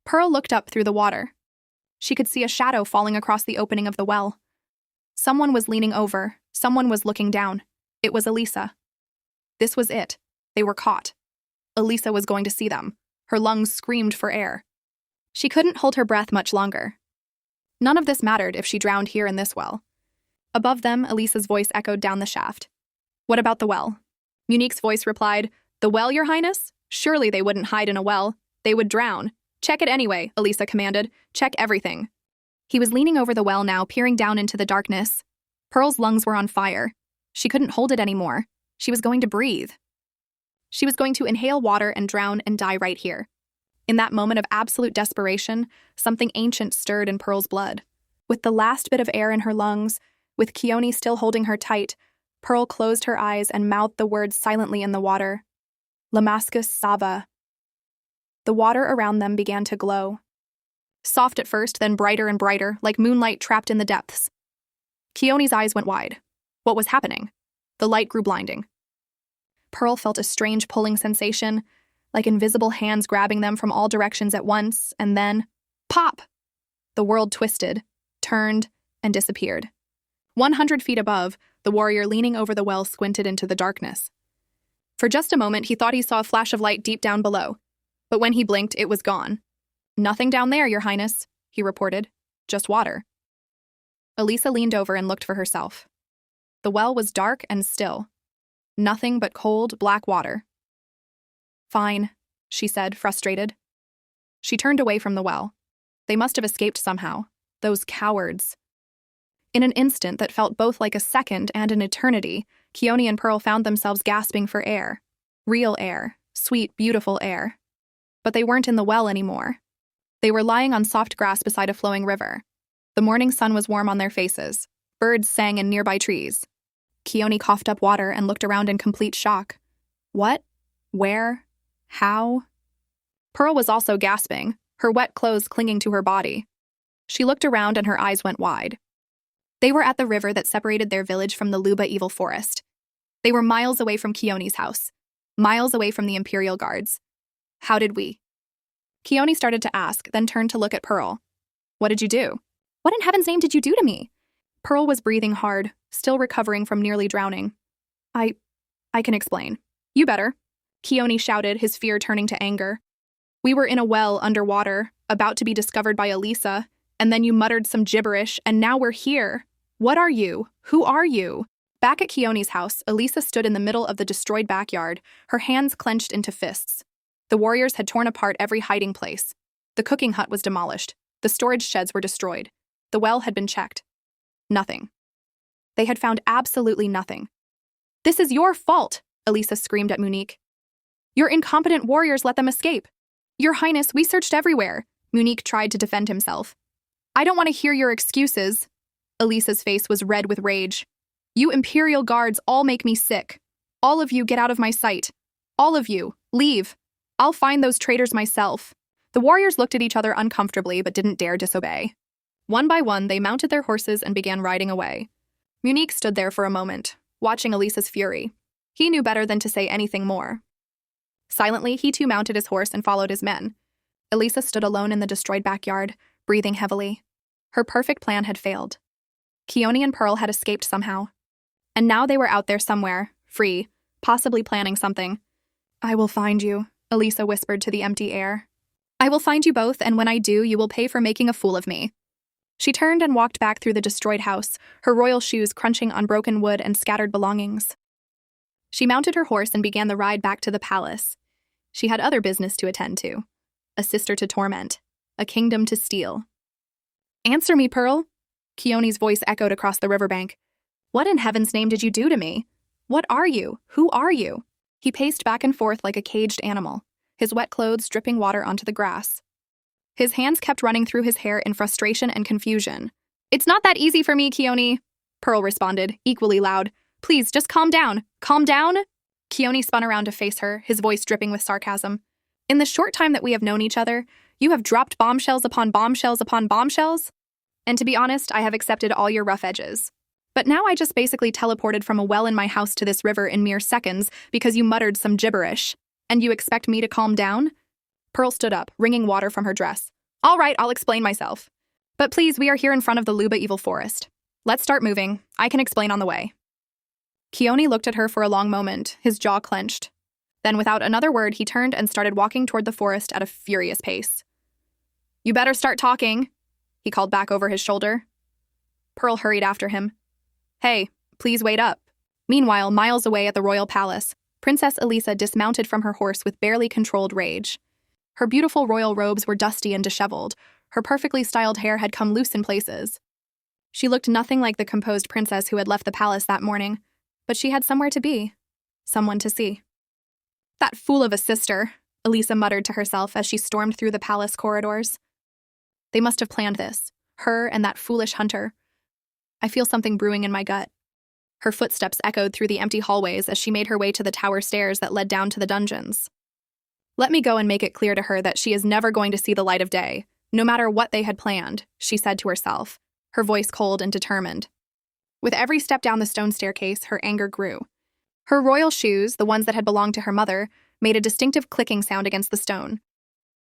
Pearl looked up through the water. She could see a shadow falling across the opening of the well. Someone was leaning over. Someone was looking down. It was Elisa. This was it. They were caught. Elisa was going to see them. Her lungs screamed for air. She couldn't hold her breath much longer. None of this mattered if she drowned here in this well. Above them, Elisa's voice echoed down the shaft. "What about the well?" Munique's voice replied, "The well, Your Highness? Surely they wouldn't hide in a well. They would drown. Check it anyway," Elisa commanded. "Check everything." He was leaning over the well now, peering down into the darkness. Pearl's lungs were on fire. She couldn't hold it anymore. She was going to breathe. She was going to inhale water and drown and die right here. In that moment of absolute desperation, something ancient stirred in Pearl's blood. With the last bit of air in her lungs, with Keone still holding her tight, Pearl closed her eyes and mouthed the words silently in the water. Lamascus Sava. The water around them began to glow. Soft at first, then brighter and brighter, like moonlight trapped in the depths. Keone's eyes went wide. What was happening? The light grew blinding. Pearl felt a strange pulling sensation, like invisible hands grabbing them from all directions at once, and then, pop! The world twisted, turned, and disappeared. 100 feet above, the warrior leaning over the well squinted into the darkness. For just a moment, he thought he saw a flash of light deep down below, but when he blinked, it was gone. "Nothing down there, Your Highness," he reported. "Just water." Elisa leaned over and looked for herself. The well was dark and still. Nothing but cold, black water. "Fine," she said, frustrated. She turned away from the well. They must have escaped somehow. Those cowards. In an instant that felt both like a second and an eternity, Keone and Pearl found themselves gasping for air. Real air. Sweet, beautiful air. But they weren't in the well anymore. They were lying on soft grass beside a flowing river. The morning sun was warm on their faces. Birds sang in nearby trees. Keone coughed up water and looked around in complete shock. What? Where? How? Pearl was also gasping, her wet clothes clinging to her body. She looked around and her eyes went wide. They were at the river that separated their village from the Luba evil forest. They were miles away from Keone's house, miles away from the Imperial guards. How did we? Keone started to ask, then turned to look at Pearl. What did you do? What in heaven's name did you do to me? Pearl was breathing hard, still recovering from nearly drowning. I can explain. You better. Keone shouted, his fear turning to anger. We were in a well underwater, about to be discovered by Elisa, and then you muttered some gibberish, and now we're here. What are you? Who are you? Back at Keone's house, Elisa stood in the middle of the destroyed backyard, her hands clenched into fists. The warriors had torn apart every hiding place. The cooking hut was demolished. The storage sheds were destroyed. The well had been checked. Nothing. They had found absolutely nothing. "This is your fault," Elisa screamed at Monique. "Your incompetent warriors let them escape." "Your Highness, we searched everywhere," Monique tried to defend himself. "I don't want to hear your excuses." Elisa's face was red with rage. "You Imperial guards all make me sick. All of you get out of my sight. All of you, leave. I'll find those traitors myself." The warriors looked at each other uncomfortably but didn't dare disobey. One by one, they mounted their horses and began riding away. Monique stood there for a moment, watching Elisa's fury. He knew better than to say anything more. Silently, he too mounted his horse and followed his men. Elisa stood alone in the destroyed backyard, breathing heavily. Her perfect plan had failed. Keone and Pearl had escaped somehow. And now they were out there somewhere, free, possibly planning something. "I will find you," Elisa whispered to the empty air. "I will find you both, and when I do, you will pay for making a fool of me." She turned and walked back through the destroyed house, her royal shoes crunching on broken wood and scattered belongings. She mounted her horse and began the ride back to the palace. She had other business to attend to. A sister to torment. A kingdom to steal. "Answer me, Pearl," Keone's voice echoed across the riverbank. "What in heaven's name did you do to me? What are you? Who are you?" He paced back and forth like a caged animal, his wet clothes dripping water onto the grass. His hands kept running through his hair in frustration and confusion. "It's not that easy for me, Keone," Pearl responded, equally loud. "Please, just calm down. Calm down?" Keone spun around to face her, his voice dripping with sarcasm. "In the short time that we have known each other, you have dropped bombshells upon bombshells upon bombshells. And to be honest, I have accepted all your rough edges. But now I just basically teleported from a well in my house to this river in mere seconds because you muttered some gibberish. And you expect me to calm down?" Pearl stood up, wringing water from her dress. "All right, I'll explain myself. But please, we are here in front of the Luba Evil Forest. Let's start moving. I can explain on the way." Keone looked at her for a long moment, his jaw clenched. Then, without another word, he turned and started walking toward the forest at a furious pace. "You better start talking," he called back over his shoulder. Pearl hurried after him. "Hey, please wait up." Meanwhile, miles away at the royal palace, Princess Elisa dismounted from her horse with barely controlled rage. Her beautiful royal robes were dusty and disheveled. Her perfectly styled hair had come loose in places. She looked nothing like the composed princess who had left the palace that morning, but she had somewhere to be, someone to see. "That fool of a sister," Elisa muttered to herself as she stormed through the palace corridors. "They must have planned this, her and that foolish hunter. I feel something brewing in my gut." Her footsteps echoed through the empty hallways as she made her way to the tower stairs that led down to the dungeons. "Let me go and make it clear to her that she is never going to see the light of day, no matter what they had planned," she said to herself, her voice cold and determined. With every step down the stone staircase, her anger grew. Her royal shoes, the ones that had belonged to her mother, made a distinctive clicking sound against the stone.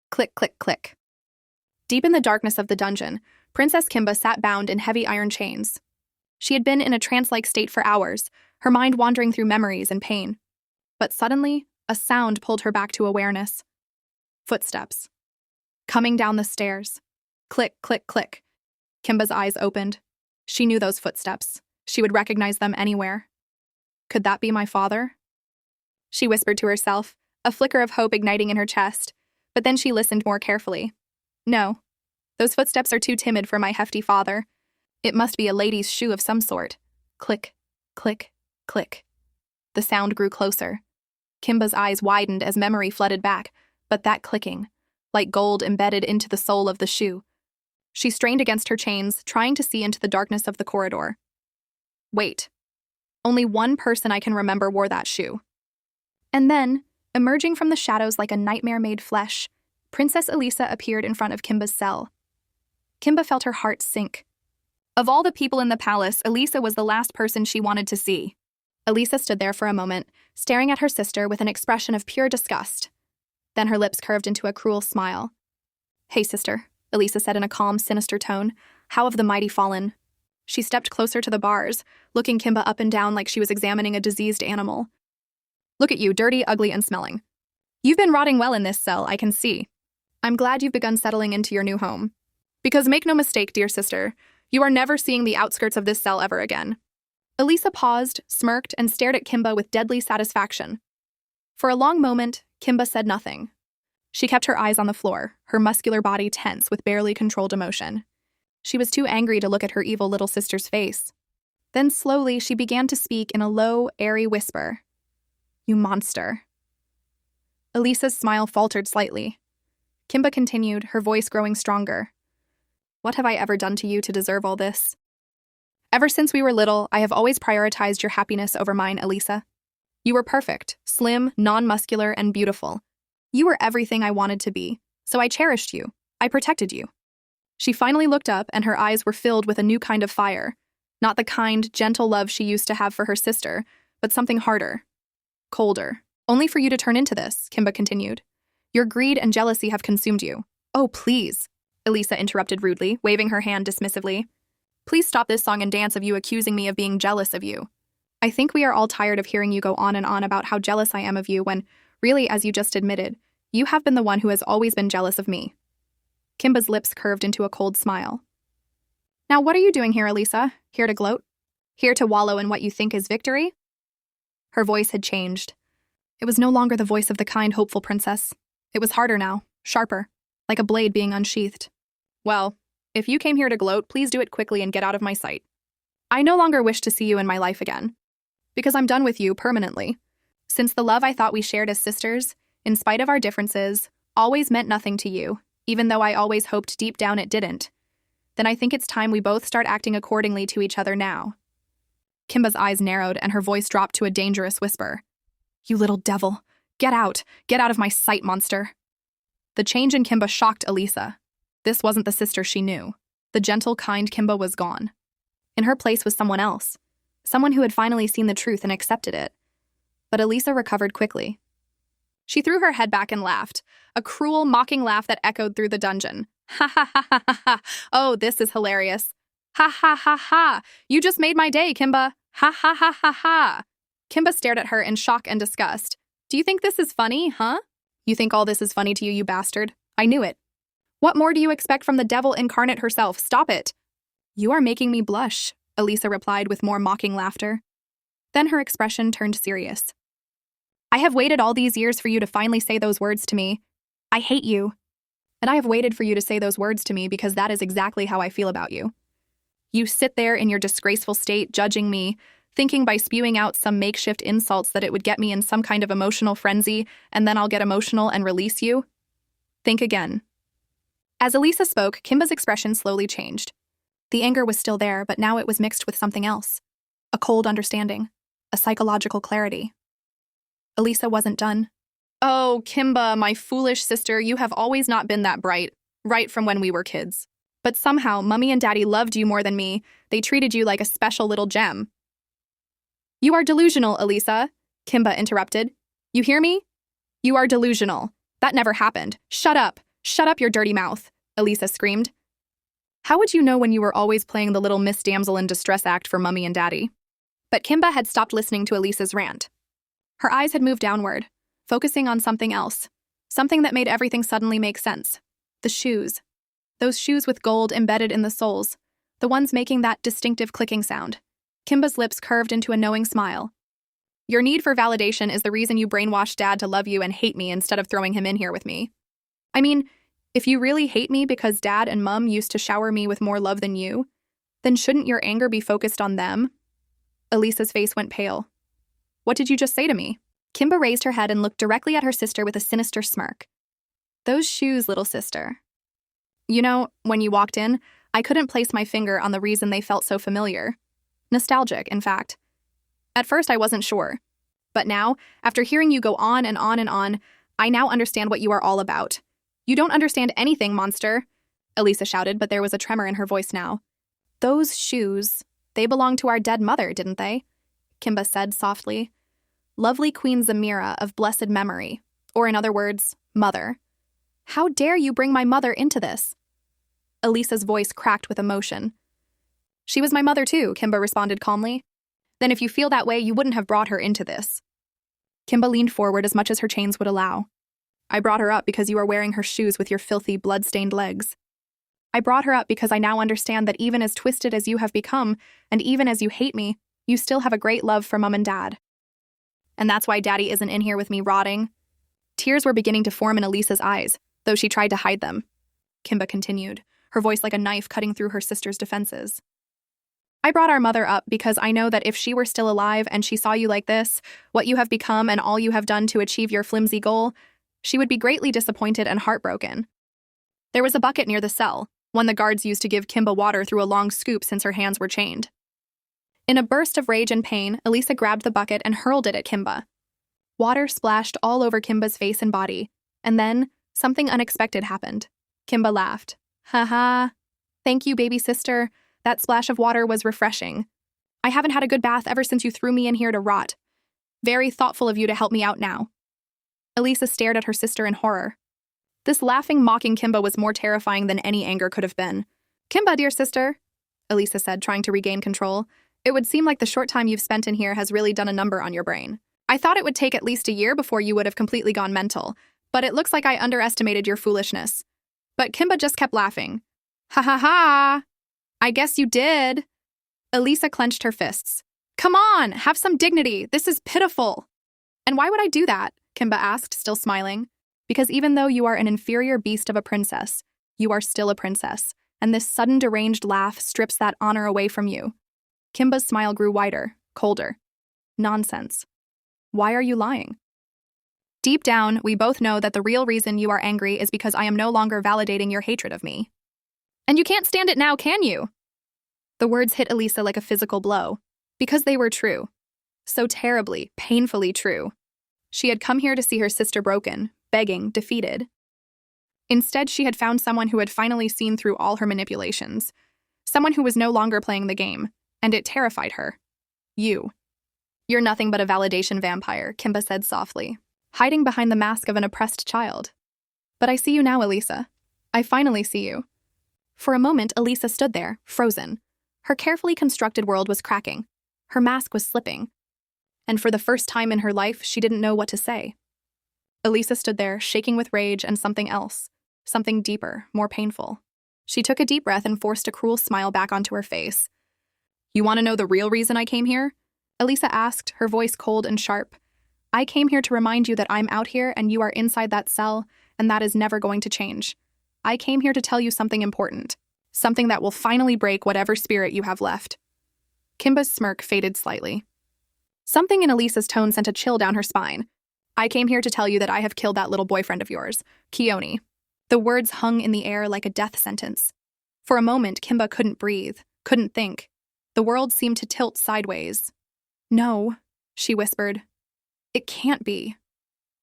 Click, click, click. Deep in the darkness of the dungeon, Princess Kimba sat bound in heavy iron chains. She had been in a trance-like state for hours, her mind wandering through memories and pain. But suddenly, a sound pulled her back to awareness. Footsteps. Coming down the stairs. Click, click, click. Kimba's eyes opened. She knew those footsteps. She would recognize them anywhere. Could that be my father? She whispered to herself, a flicker of hope igniting in her chest, but then she listened more carefully. No, those footsteps are too timid for my hefty father. It must be a lady's shoe of some sort. Click, click, click. The sound grew closer. Kimba's eyes widened as memory flooded back, but that clicking, like gold embedded into the sole of the shoe. She strained against her chains, trying to see into the darkness of the corridor. Wait. Only one person I can remember wore that shoe. And then, emerging from the shadows like a nightmare made flesh, Princess Elisa appeared in front of Kimba's cell. Kimba felt her heart sink. Of all the people in the palace, Elisa was the last person she wanted to see. Elisa stood there for a moment, staring at her sister with an expression of pure disgust. Then her lips curved into a cruel smile. "Hey, sister," Elisa said in a calm, sinister tone. "How have the mighty fallen?" She stepped closer to the bars, looking Kimba up and down like she was examining a diseased animal. "Look at you, dirty, ugly, and smelling. You've been rotting well in this cell, I can see. I'm glad you've begun settling into your new home. Because make no mistake, dear sister, you are never seeing the outskirts of this cell ever again." Elisa paused, smirked, and stared at Kimba with deadly satisfaction. For a long moment, Kimba said nothing. She kept her eyes on the floor, her muscular body tense with barely controlled emotion. She was too angry to look at her evil little sister's face. Then slowly she began to speak in a low, airy whisper. "You monster." Elisa's smile faltered slightly. Kimba continued, her voice growing stronger. "What have I ever done to you to deserve all this? Ever since we were little, I have always prioritized your happiness over mine, Elisa. You were perfect, slim, non-muscular, and beautiful. You were everything I wanted to be, so I cherished you. I protected you." She finally looked up, and her eyes were filled with a new kind of fire. Not the kind, gentle love she used to have for her sister, but something harder, colder. "Only for you to turn into this," Kimba continued. "Your greed and jealousy have consumed you." "Oh, please," Elisa interrupted rudely, waving her hand dismissively. "Please stop this song and dance of you accusing me of being jealous of you. I think we are all tired of hearing you go on and on about how jealous I am of you when, really, as you just admitted, you have been the one who has always been jealous of me." Kimba's lips curved into a cold smile. "Now what are you doing here, Elisa? Here to gloat? Here to wallow in what you think is victory?" Her voice had changed. It was no longer the voice of the kind, hopeful princess. It was harder now, sharper, like a blade being unsheathed. "Well, if you came here to gloat, please do it quickly and get out of my sight. I no longer wish to see you in my life again, because I'm done with you permanently. Since the love I thought we shared as sisters, in spite of our differences, always meant nothing to you, even though I always hoped deep down it didn't, then I think it's time we both start acting accordingly to each other now." Kimba's eyes narrowed and her voice dropped to a dangerous whisper. "You little devil! Get out! Get out of my sight, monster!" The change in Kimba shocked Elisa. This wasn't the sister she knew. The gentle, kind Kimba was gone. In her place was someone else. Someone who had finally seen the truth and accepted it. But Elisa recovered quickly. She threw her head back and laughed, a cruel, mocking laugh that echoed through the dungeon. "Ha ha ha ha ha ha! Oh, this is hilarious! Ha ha ha ha! You just made my day, Kimba! Ha ha ha ha ha!" Kimba stared at her in shock and disgust. "Do you think this is funny, huh? You think all this is funny to you, you bastard? I knew it. What more do you expect from the devil incarnate herself? Stop it!" "You are making me blush," Elisa replied with more mocking laughter. Then her expression turned serious. "I have waited all these years for you to finally say those words to me. I hate you. And I have waited for you to say those words to me because that is exactly how I feel about you. You sit there in your disgraceful state, judging me, thinking by spewing out some makeshift insults that it would get me in some kind of emotional frenzy, and then I'll get emotional and release you? Think again." As Elisa spoke, Kimba's expression slowly changed. The anger was still there, but now it was mixed with something else. A cold understanding. A psychological clarity. Elisa wasn't done. "Oh, Kimba, my foolish sister, you have always not been that bright, right from when we were kids. But somehow, Mummy and Daddy loved you more than me. They treated you like a special little gem." "You are delusional, Elisa," Kimba interrupted. "You hear me? You are delusional. That never happened. Shut up. Shut up your dirty mouth," Elisa screamed. "How would you know when you were always playing the little Miss Damsel in Distress act for Mummy and Daddy?" But Kimba had stopped listening to Elisa's rant. Her eyes had moved downward, focusing on something else, something that made everything suddenly make sense. The shoes. Those shoes with gold embedded in the soles, the ones making that distinctive clicking sound. Kimba's lips curved into a knowing smile. "Your need for validation is the reason you brainwashed Dad to love you and hate me instead of throwing him in here with me. I mean, if you really hate me because Dad and Mum used to shower me with more love than you, then shouldn't your anger be focused on them?" Elisa's face went pale. "What did you just say to me?" Kimba raised her head and looked directly at her sister with a sinister smirk. "Those shoes, little sister. You know, when you walked in, I couldn't place my finger on the reason they felt so familiar. Nostalgic, in fact. At first, I wasn't sure. But now, after hearing you go on and on and on, I now understand what you are all about. You don't understand anything, monster," Elisa shouted, but there was a tremor in her voice now. "Those shoes, they belonged to our dead mother, didn't they?" Kimba said softly. "Lovely Queen Zamira of blessed memory, or in other words, mother. How dare you bring my mother into this?" Elisa's voice cracked with emotion. "She was my mother too," Kimba responded calmly. "Then if you feel that way, you wouldn't have brought her into this." Kimba leaned forward as much as her chains would allow. "I brought her up because you are wearing her shoes with your filthy, blood-stained legs. I brought her up because I now understand that even as twisted as you have become, and even as you hate me, You still have a great love for Mom and Dad. And that's why Daddy isn't in here with me rotting. Tears were beginning to form in Elisa's eyes, though she tried to hide them. Kimba continued, her voice like a knife cutting through her sister's defenses. I brought our mother up because I know that if she were still alive and she saw you like this, what you have become and all you have done to achieve your flimsy goal, she would be greatly disappointed and heartbroken. There was a bucket near the cell, one the guards used to give Kimba water through a long scoop since her hands were chained. In a burst of rage and pain, Elisa grabbed the bucket and hurled it at Kimba. Water splashed all over Kimba's face and body, and then something unexpected happened. Kimba laughed. Ha ha. Thank you, baby sister. That splash of water was refreshing. I haven't had a good bath ever since you threw me in here to rot. Very thoughtful of you to help me out now. Elisa stared at her sister in horror. This laughing, mocking Kimba was more terrifying than any anger could have been. Kimba, dear sister, Elisa said, trying to regain control. It would seem like the short time you've spent in here has really done a number on your brain. I thought it would take at least a year before you would have completely gone mental, but it looks like I underestimated your foolishness. But Kimba just kept laughing. Ha ha ha! I guess you did. Elisa clenched her fists. Come on, have some dignity. This is pitiful. And why would I do that? Kimba asked, still smiling. Because even though you are an inferior beast of a princess, you are still a princess, and this sudden deranged laugh strips that honor away from you. Kimba's smile grew wider, colder. Nonsense. Why are you lying? Deep down, we both know that the real reason you are angry is because I am no longer validating your hatred of me. And you can't stand it now, can you? The words hit Elisa like a physical blow, because they were true. So terribly, painfully true. She had come here to see her sister broken, begging, defeated. Instead, she had found someone who had finally seen through all her manipulations. Someone who was no longer playing the game, and it terrified her. You. You're nothing but a validation vampire, Kimba said softly, hiding behind the mask of an oppressed child. But I see you now, Elisa. I finally see you. For a moment, Elisa stood there, frozen. Her carefully constructed world was cracking. Her mask was slipping. And for the first time in her life, she didn't know what to say. Elisa stood there, shaking with rage and something else. Something deeper, more painful. She took a deep breath and forced a cruel smile back onto her face. You want to know the real reason I came here? Elisa asked, her voice cold and sharp. I came here to remind you that I'm out here and you are inside that cell, and that is never going to change. I came here to tell you something important. Something that will finally break whatever spirit you have left. Kimba's smirk faded slightly. Something in Elisa's tone sent a chill down her spine. I came here to tell you that I have killed that little boyfriend of yours, Keone. The words hung in the air like a death sentence. For a moment, Kimba couldn't breathe, couldn't think. The world seemed to tilt sideways. No, she whispered. It can't be.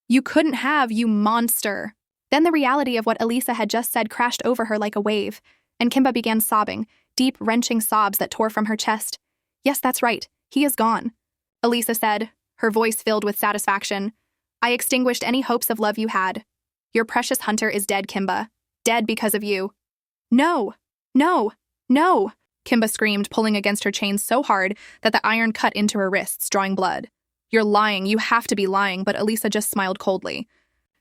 You couldn't have, you monster. Then the reality of what Elisa had just said crashed over her like a wave, and Kimba began sobbing, deep, wrenching sobs that tore from her chest. Yes, that's right. He is gone. Elisa said, her voice filled with satisfaction. I extinguished any hopes of love you had. Your precious hunter is dead, Kimba. Dead because of you. No, no, no, Kimba screamed, pulling against her chains so hard that the iron cut into her wrists, drawing blood. You're lying. You have to be lying, but Elisa just smiled coldly.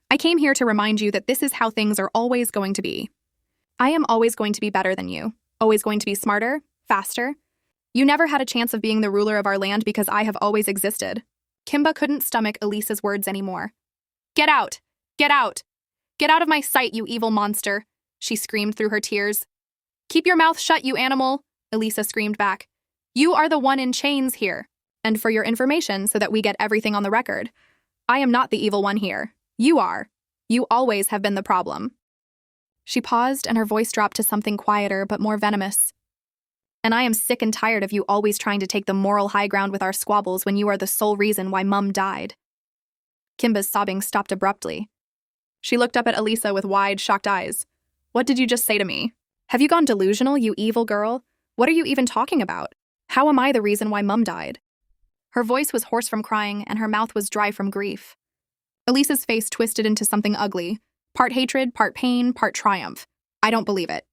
I came here to remind you that this is how things are always going to be. I am always going to be better than you. Always going to be smarter, faster. You never had a chance of being the ruler of our land because I have always existed. Kimba couldn't stomach Elisa's words anymore. Get out! Get out! Get out of my sight, you evil monster! She screamed through her tears. Keep your mouth shut, you animal! Elisa screamed back. You are the one in chains here. And for your information, so that we get everything on the record, I am not the evil one here. You are. You always have been the problem. She paused, and her voice dropped to something quieter but more venomous. And I am sick and tired of you always trying to take the moral high ground with our squabbles when you are the sole reason why Mum died. Kimba's sobbing stopped abruptly. She looked up at Elisa with wide, shocked eyes. What did you just say to me? Have you gone delusional, you evil girl? What are you even talking about? How am I the reason why Mum died? Her voice was hoarse from crying, and her mouth was dry from grief. Elisa's face twisted into something ugly. Part hatred, part pain, part triumph. I don't believe it.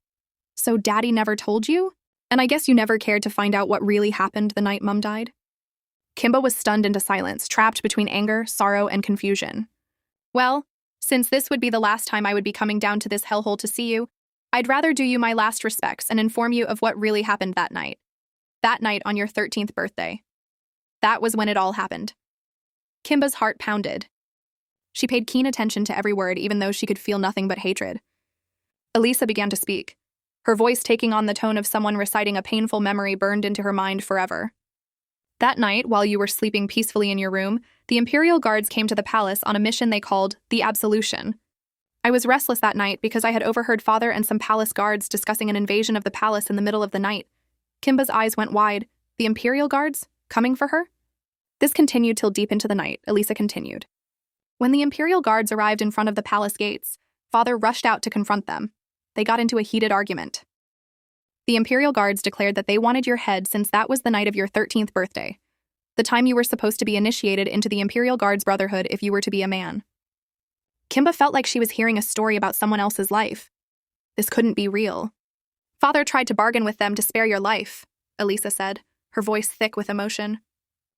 So Daddy never told you? And I guess you never cared to find out what really happened the night Mum died? Kimba was stunned into silence, trapped between anger, sorrow, and confusion. Well, since this would be the last time I would be coming down to this hellhole to see you, I'd rather do you my last respects and inform you of what really happened that night. That night on your 13th birthday. That was when it all happened. Kimba's heart pounded. She paid keen attention to every word, even though she could feel nothing but hatred. Elisa began to speak, her voice taking on the tone of someone reciting a painful memory burned into her mind forever. That night, while you were sleeping peacefully in your room, the Imperial Guards came to the palace on a mission they called the Absolution. I was restless that night because I had overheard Father and some palace guards discussing an invasion of the palace in the middle of the night. Kimba's eyes went wide. The Imperial Guards? Coming for her? This continued till deep into the night, Elisa continued. When the Imperial Guards arrived in front of the palace gates, Father rushed out to confront them. They got into a heated argument. The Imperial Guards declared that they wanted your head since that was the night of your 13th birthday, the time you were supposed to be initiated into the Imperial Guards Brotherhood if you were to be a man. Kimba felt like she was hearing a story about someone else's life. This couldn't be real. Father tried to bargain with them to spare your life, Elisa said, her voice thick with emotion.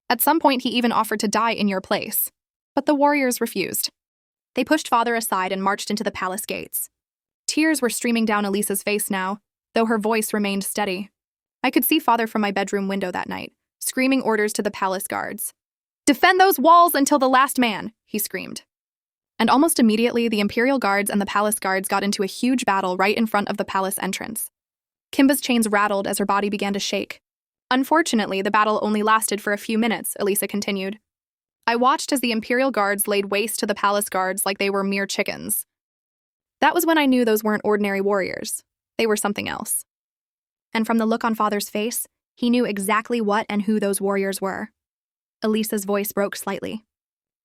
At some point, he even offered to die in your place. But the warriors refused. They pushed Father aside and marched into the palace gates. Tears were streaming down Elisa's face now, though her voice remained steady. I could see Father from my bedroom window that night, screaming orders to the palace guards. "Defend those walls until the last man," he screamed. And almost immediately, the Imperial Guards and the palace guards got into a huge battle right in front of the palace entrance. Kimba's chains rattled as her body began to shake. Unfortunately, the battle only lasted for a few minutes, Elisa continued. I watched as the Imperial Guards laid waste to the palace guards like they were mere chickens. That was when I knew those weren't ordinary warriors. They were something else. And from the look on Father's face, he knew exactly what and who those warriors were. Elisa's voice broke slightly.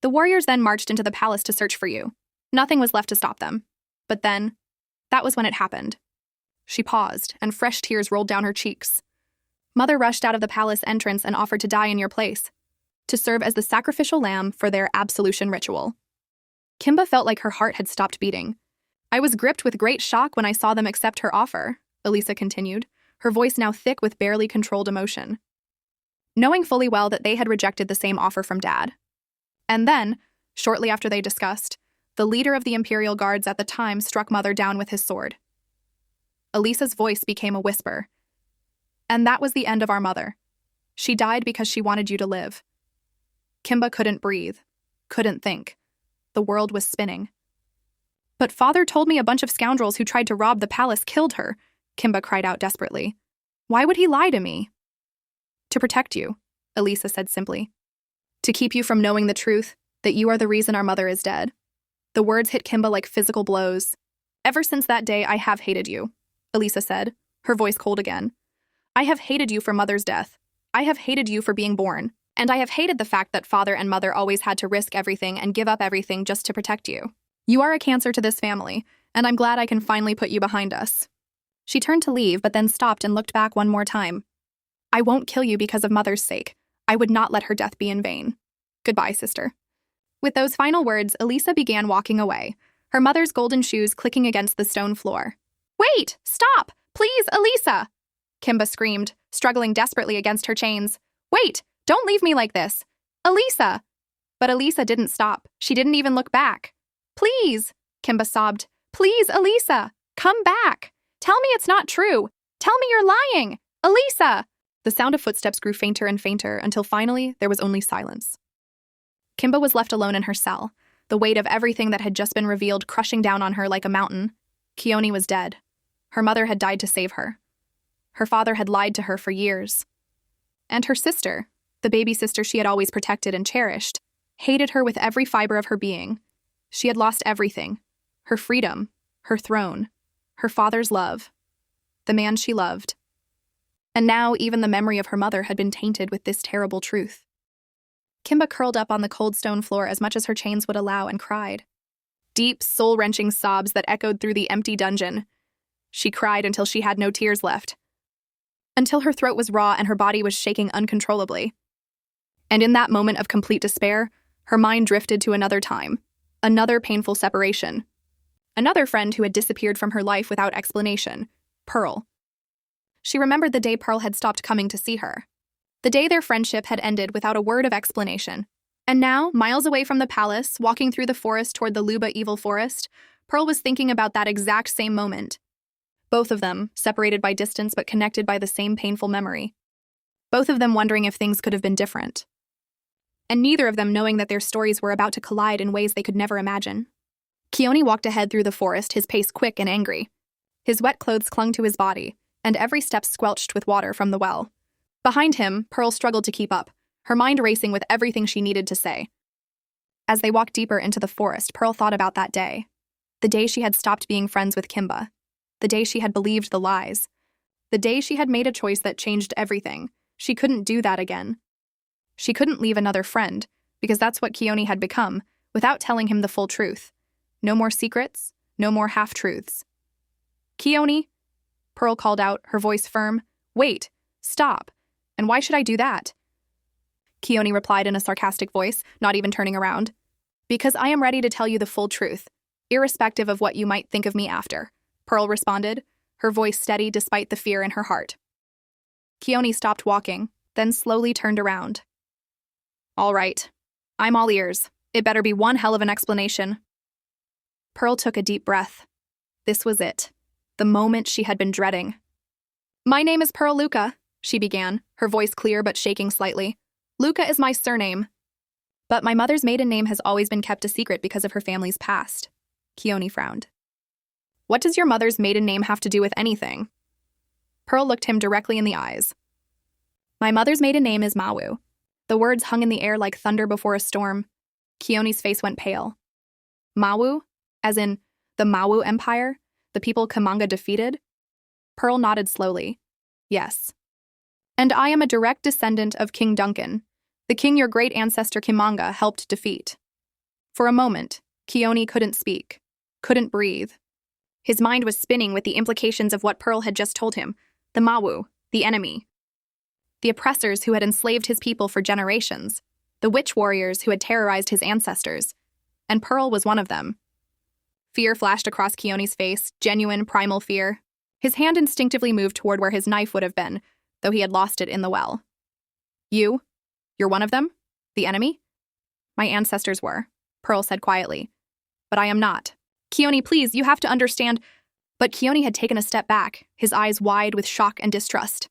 The warriors then marched into the palace to search for you. Nothing was left to stop them. But then, that was when it happened. She paused, and fresh tears rolled down her cheeks. Mother rushed out of the palace entrance and offered to die in your place, to serve as the sacrificial lamb for their absolution ritual. Kimba felt like her heart had stopped beating. I was gripped with great shock when I saw them accept her offer, Elisa continued, her voice now thick with barely controlled emotion. Knowing fully well that they had rejected the same offer from Dad. And then, shortly after they discussed, the leader of the Imperial Guards at the time struck Mother down with his sword. Elisa's voice became a whisper. And that was the end of our mother. She died because she wanted you to live. Kimba couldn't breathe, couldn't think. The world was spinning. But Father told me a bunch of scoundrels who tried to rob the palace killed her, Kimba cried out desperately. Why would he lie to me? To protect you, Elisa said simply. To keep you from knowing the truth, that you are the reason our mother is dead. The words hit Kimba like physical blows. Ever since that day, I have hated you, Elisa said, her voice cold again. I have hated you for Mother's death. I have hated you for being born. And I have hated the fact that Father and Mother always had to risk everything and give up everything just to protect you. You are a cancer to this family, and I'm glad I can finally put you behind us. She turned to leave, but then stopped and looked back one more time. I won't kill you because of Mother's sake. I would not let her death be in vain. Goodbye, sister. With those final words, Elisa began walking away, her mother's golden shoes clicking against the stone floor. Wait! Stop! Please, Elisa! Kimba screamed, struggling desperately against her chains. Wait! Don't leave me like this! Elisa! But Elisa didn't stop. She didn't even look back. Please! Kimba sobbed. Please, Elisa! Come back! Tell me it's not true! Tell me you're lying! Elisa! The sound of footsteps grew fainter and fainter until finally there was only silence. Kimba was left alone in her cell, the weight of everything that had just been revealed crushing down on her like a mountain. Keone was dead. Her mother had died to save her. Her father had lied to her for years. And her sister, the baby sister she had always protected and cherished, hated her with every fiber of her being. She had lost everything: her freedom, her throne, her father's love, the man she loved. And now even the memory of her mother had been tainted with this terrible truth. Kimba curled up on the cold stone floor as much as her chains would allow and cried. Deep, soul-wrenching sobs that echoed through the empty dungeon. She cried until she had no tears left. Until her throat was raw and her body was shaking uncontrollably. And in that moment of complete despair, her mind drifted to another time, another painful separation. Another friend who had disappeared from her life without explanation, Pearl. She remembered the day Pearl had stopped coming to see her. The day their friendship had ended without a word of explanation. And now, miles away from the palace, walking through the forest toward the Luba Evil Forest, Pearl was thinking about that exact same moment. Both of them, separated by distance but connected by the same painful memory. Both of them wondering if things could have been different. and neither of them knowing that their stories were about to collide in ways they could never imagine. Keone walked ahead through the forest, his pace quick and angry. His wet clothes clung to his body, and every step squelched with water from the well. Behind him, Pearl struggled to keep up, her mind racing with everything she needed to say. As they walked deeper into the forest, Pearl thought about that day. The day she had stopped being friends with Kimba. The day she had believed the lies. The day she had made a choice that changed everything. She couldn't do that again. She couldn't leave another friend, because that's what Keone had become, without telling him the full truth. No more secrets, no more half-truths. "Keone," Pearl called out, her voice firm. "Wait, stop. And why should I do that?" Keone replied in a sarcastic voice, not even turning around. "Because I am ready to tell you the full truth, irrespective of what you might think of me after," Pearl responded, her voice steady despite the fear in her heart. Keone stopped walking, then slowly turned around. "All right. I'm all ears. It better be one hell of an explanation." Pearl took a deep breath. This was it. The moment she had been dreading. "My name is Pearl Luca," she began, her voice clear but shaking slightly. "Luca is my surname. But my mother's maiden name has always been kept a secret because of her family's past." Keone frowned. "What does your mother's maiden name have to do with anything?" Pearl looked him directly in the eyes. "My mother's maiden name is Mawu." The words hung in the air like thunder before a storm. Keone's face went pale. "Mawu? As in, the Mawu Empire? The people Kimanga defeated?" Pearl nodded slowly. "Yes. And I am a direct descendant of King Duncan, the king your great ancestor Kimanga helped defeat." For a moment, Keone couldn't speak, couldn't breathe. His mind was spinning with the implications of what Pearl had just told him. The Mawu, the enemy. The oppressors who had enslaved his people for generations. The witch warriors who had terrorized his ancestors. And Pearl was one of them. Fear flashed across Keone's face, genuine, primal fear. His hand instinctively moved toward where his knife would have been, though he had lost it in the well. You're one of them? The enemy?" "My ancestors were," Pearl said quietly. "But I am not. Keone, please, you have to understand." But Keone had taken a step back, his eyes wide with shock and distrust.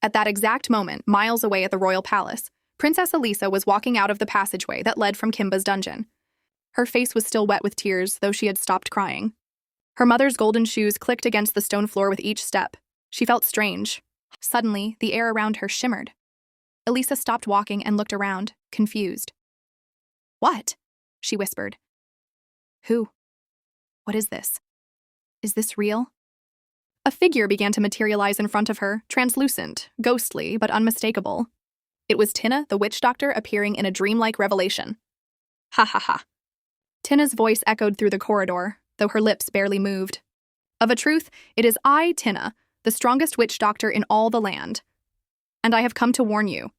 At that exact moment, miles away at the royal palace, Princess Elisa was walking out of the passageway that led from Kimba's dungeon. Her face was still wet with tears, though she had stopped crying. Her mother's golden shoes clicked against the stone floor with each step. She felt strange. Suddenly, the air around her shimmered. Elisa stopped walking and looked around, confused. "What?" she whispered. "Who? What is this? Is this real?" A figure began to materialize in front of her, translucent, ghostly, but unmistakable. It was Tina, the witch doctor, appearing in a dreamlike revelation. "Ha ha ha." Tina's voice echoed through the corridor, though her lips barely moved. "Of a truth, it is I, Tina, the strongest witch doctor in all the land. And I have come to warn you."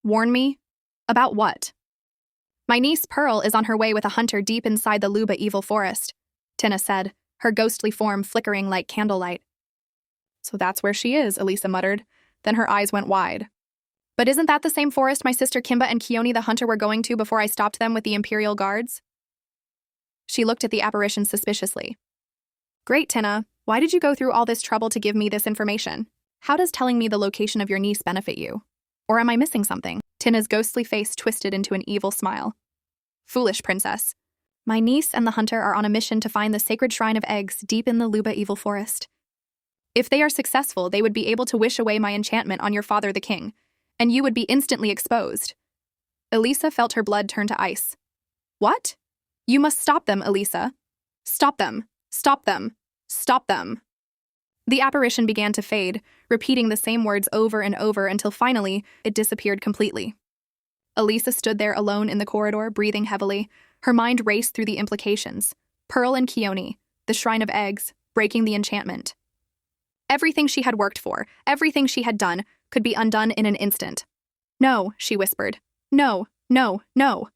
"Warn me? About what?" "My niece Pearl is on her way with a hunter deep inside the Luba evil forest," Tina said, her ghostly form flickering like candlelight. "So that's where she is," Elisa muttered. Then her eyes went wide. "But isn't that the same forest my sister Kimba and Keone the hunter were going to before I stopped them with the Imperial Guards?" She looked at the apparition suspiciously. "Great, Tina. Why did you go through all this trouble to give me this information? How does telling me the location of your niece benefit you? Or am I missing something?" Tina's ghostly face twisted into an evil smile. "Foolish princess. My niece and the hunter are on a mission to find the sacred shrine of eggs deep in the Luba evil forest. If they are successful, they would be able to wish away my enchantment on your father the king, and you would be instantly exposed." Elisa felt her blood turn to ice. "What? You must stop them, Elisa. Stop them. Stop them. Stop them." The apparition began to fade, repeating the same words over and over until finally it disappeared completely. Elisa stood there alone in the corridor, breathing heavily. Her mind raced through the implications. Pearl and Keone, the shrine of eggs, breaking the enchantment. Everything she had worked for, everything she had done, could be undone in an instant. "No," she whispered. "No, no, no."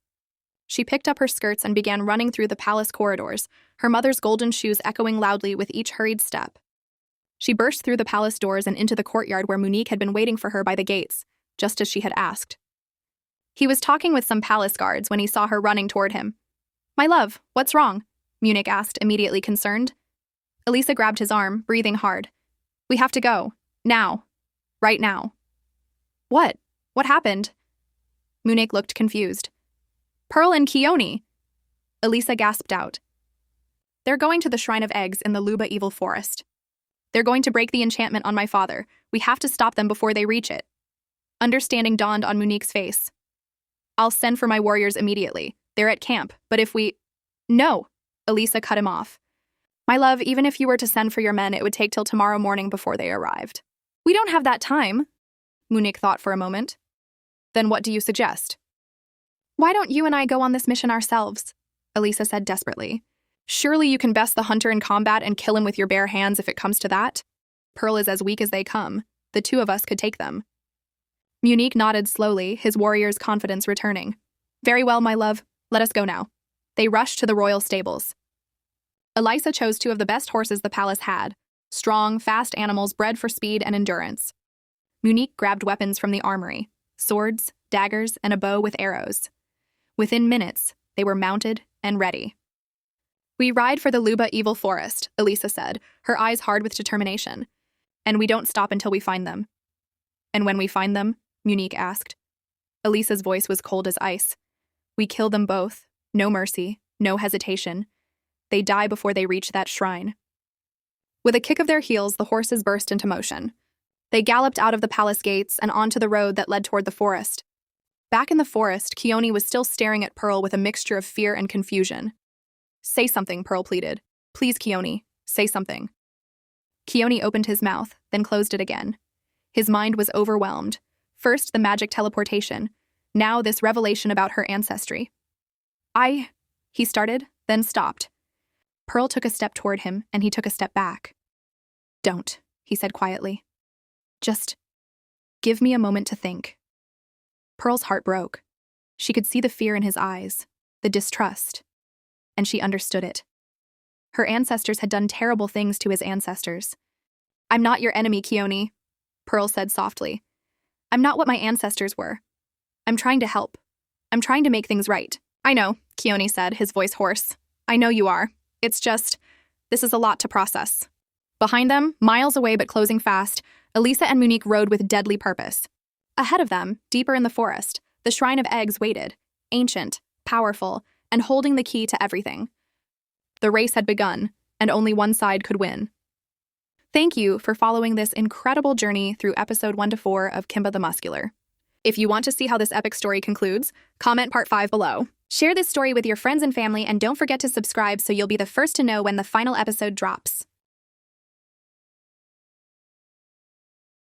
She picked up her skirts and began running through the palace corridors, her mother's golden shoes echoing loudly with each hurried step. She burst through the palace doors and into the courtyard where Monique had been waiting for her by the gates, just as she had asked. He was talking with some palace guards when he saw her running toward him. "My love, what's wrong?" Munich asked, immediately concerned. Elisa grabbed his arm, breathing hard. "We have to go. Now. Right now." "What? What happened?" Munich looked confused. Pearl and Keone! Elisa gasped out. They're going to the Shrine of Eggs in the Luba Evil Forest. They're going to break the enchantment on my father. We have to stop them before they reach it. Understanding dawned on Munique's face. I'll send for my warriors immediately. They're at camp, but if we— No! Elisa cut him off. My love, even if you were to send for your men, it would take till tomorrow morning before they arrived. We don't have that time. Munique thought for a moment. Then what do you suggest? Why don't you and I go on this mission ourselves? Elisa said desperately. Surely you can best the hunter in combat and kill him with your bare hands if it comes to that. Pearl is as weak as they come. The two of us could take them. Munique nodded slowly, his warrior's confidence returning. Very well, my love. Let us go now. They rushed to the royal stables. Elisa chose two of the best horses the palace had, strong, fast animals bred for speed and endurance. Munique grabbed weapons from the armory, swords, daggers, and a bow with arrows. Within minutes, they were mounted and ready. We ride for the Luba Evil Forest, Elisa said, her eyes hard with determination. And we don't stop until we find them. And when we find them? Munique asked. Elisa's voice was cold as ice. We kill them both, no mercy, no hesitation. They die before they reach that shrine. With a kick of their heels, the horses burst into motion. They galloped out of the palace gates and onto the road that led toward the forest. Back in the forest, Keone was still staring at Pearl with a mixture of fear and confusion. Say something, Pearl pleaded. Please, Keone, say something. Keone opened his mouth, then closed it again. His mind was overwhelmed. First, the magic teleportation. Now, this revelation about her ancestry. He started, then stopped. Pearl took a step toward him, and he took a step back. Don't, he said quietly. Just give me a moment to think. Pearl's heart broke. She could see the fear in his eyes, the distrust, and she understood it. Her ancestors had done terrible things to his ancestors. I'm not your enemy, Keone, Pearl said softly. I'm not what my ancestors were. I'm trying to help. I'm trying to make things right. I know, Keone said, his voice hoarse. I know you are. It's just, this is a lot to process. Behind them, miles away but closing fast, Elisa and Munique rode with deadly purpose. Ahead of them, deeper in the forest, the Shrine of Eggs waited, ancient, powerful, and holding the key to everything. The race had begun, and only one side could win. Thank you for following this incredible journey through episode 1 to 4 of Kimba the Muscular. If you want to see how this epic story concludes, comment part 5 below. Share this story with your friends and family, and don't forget to subscribe so you'll be the first to know when the final episode drops.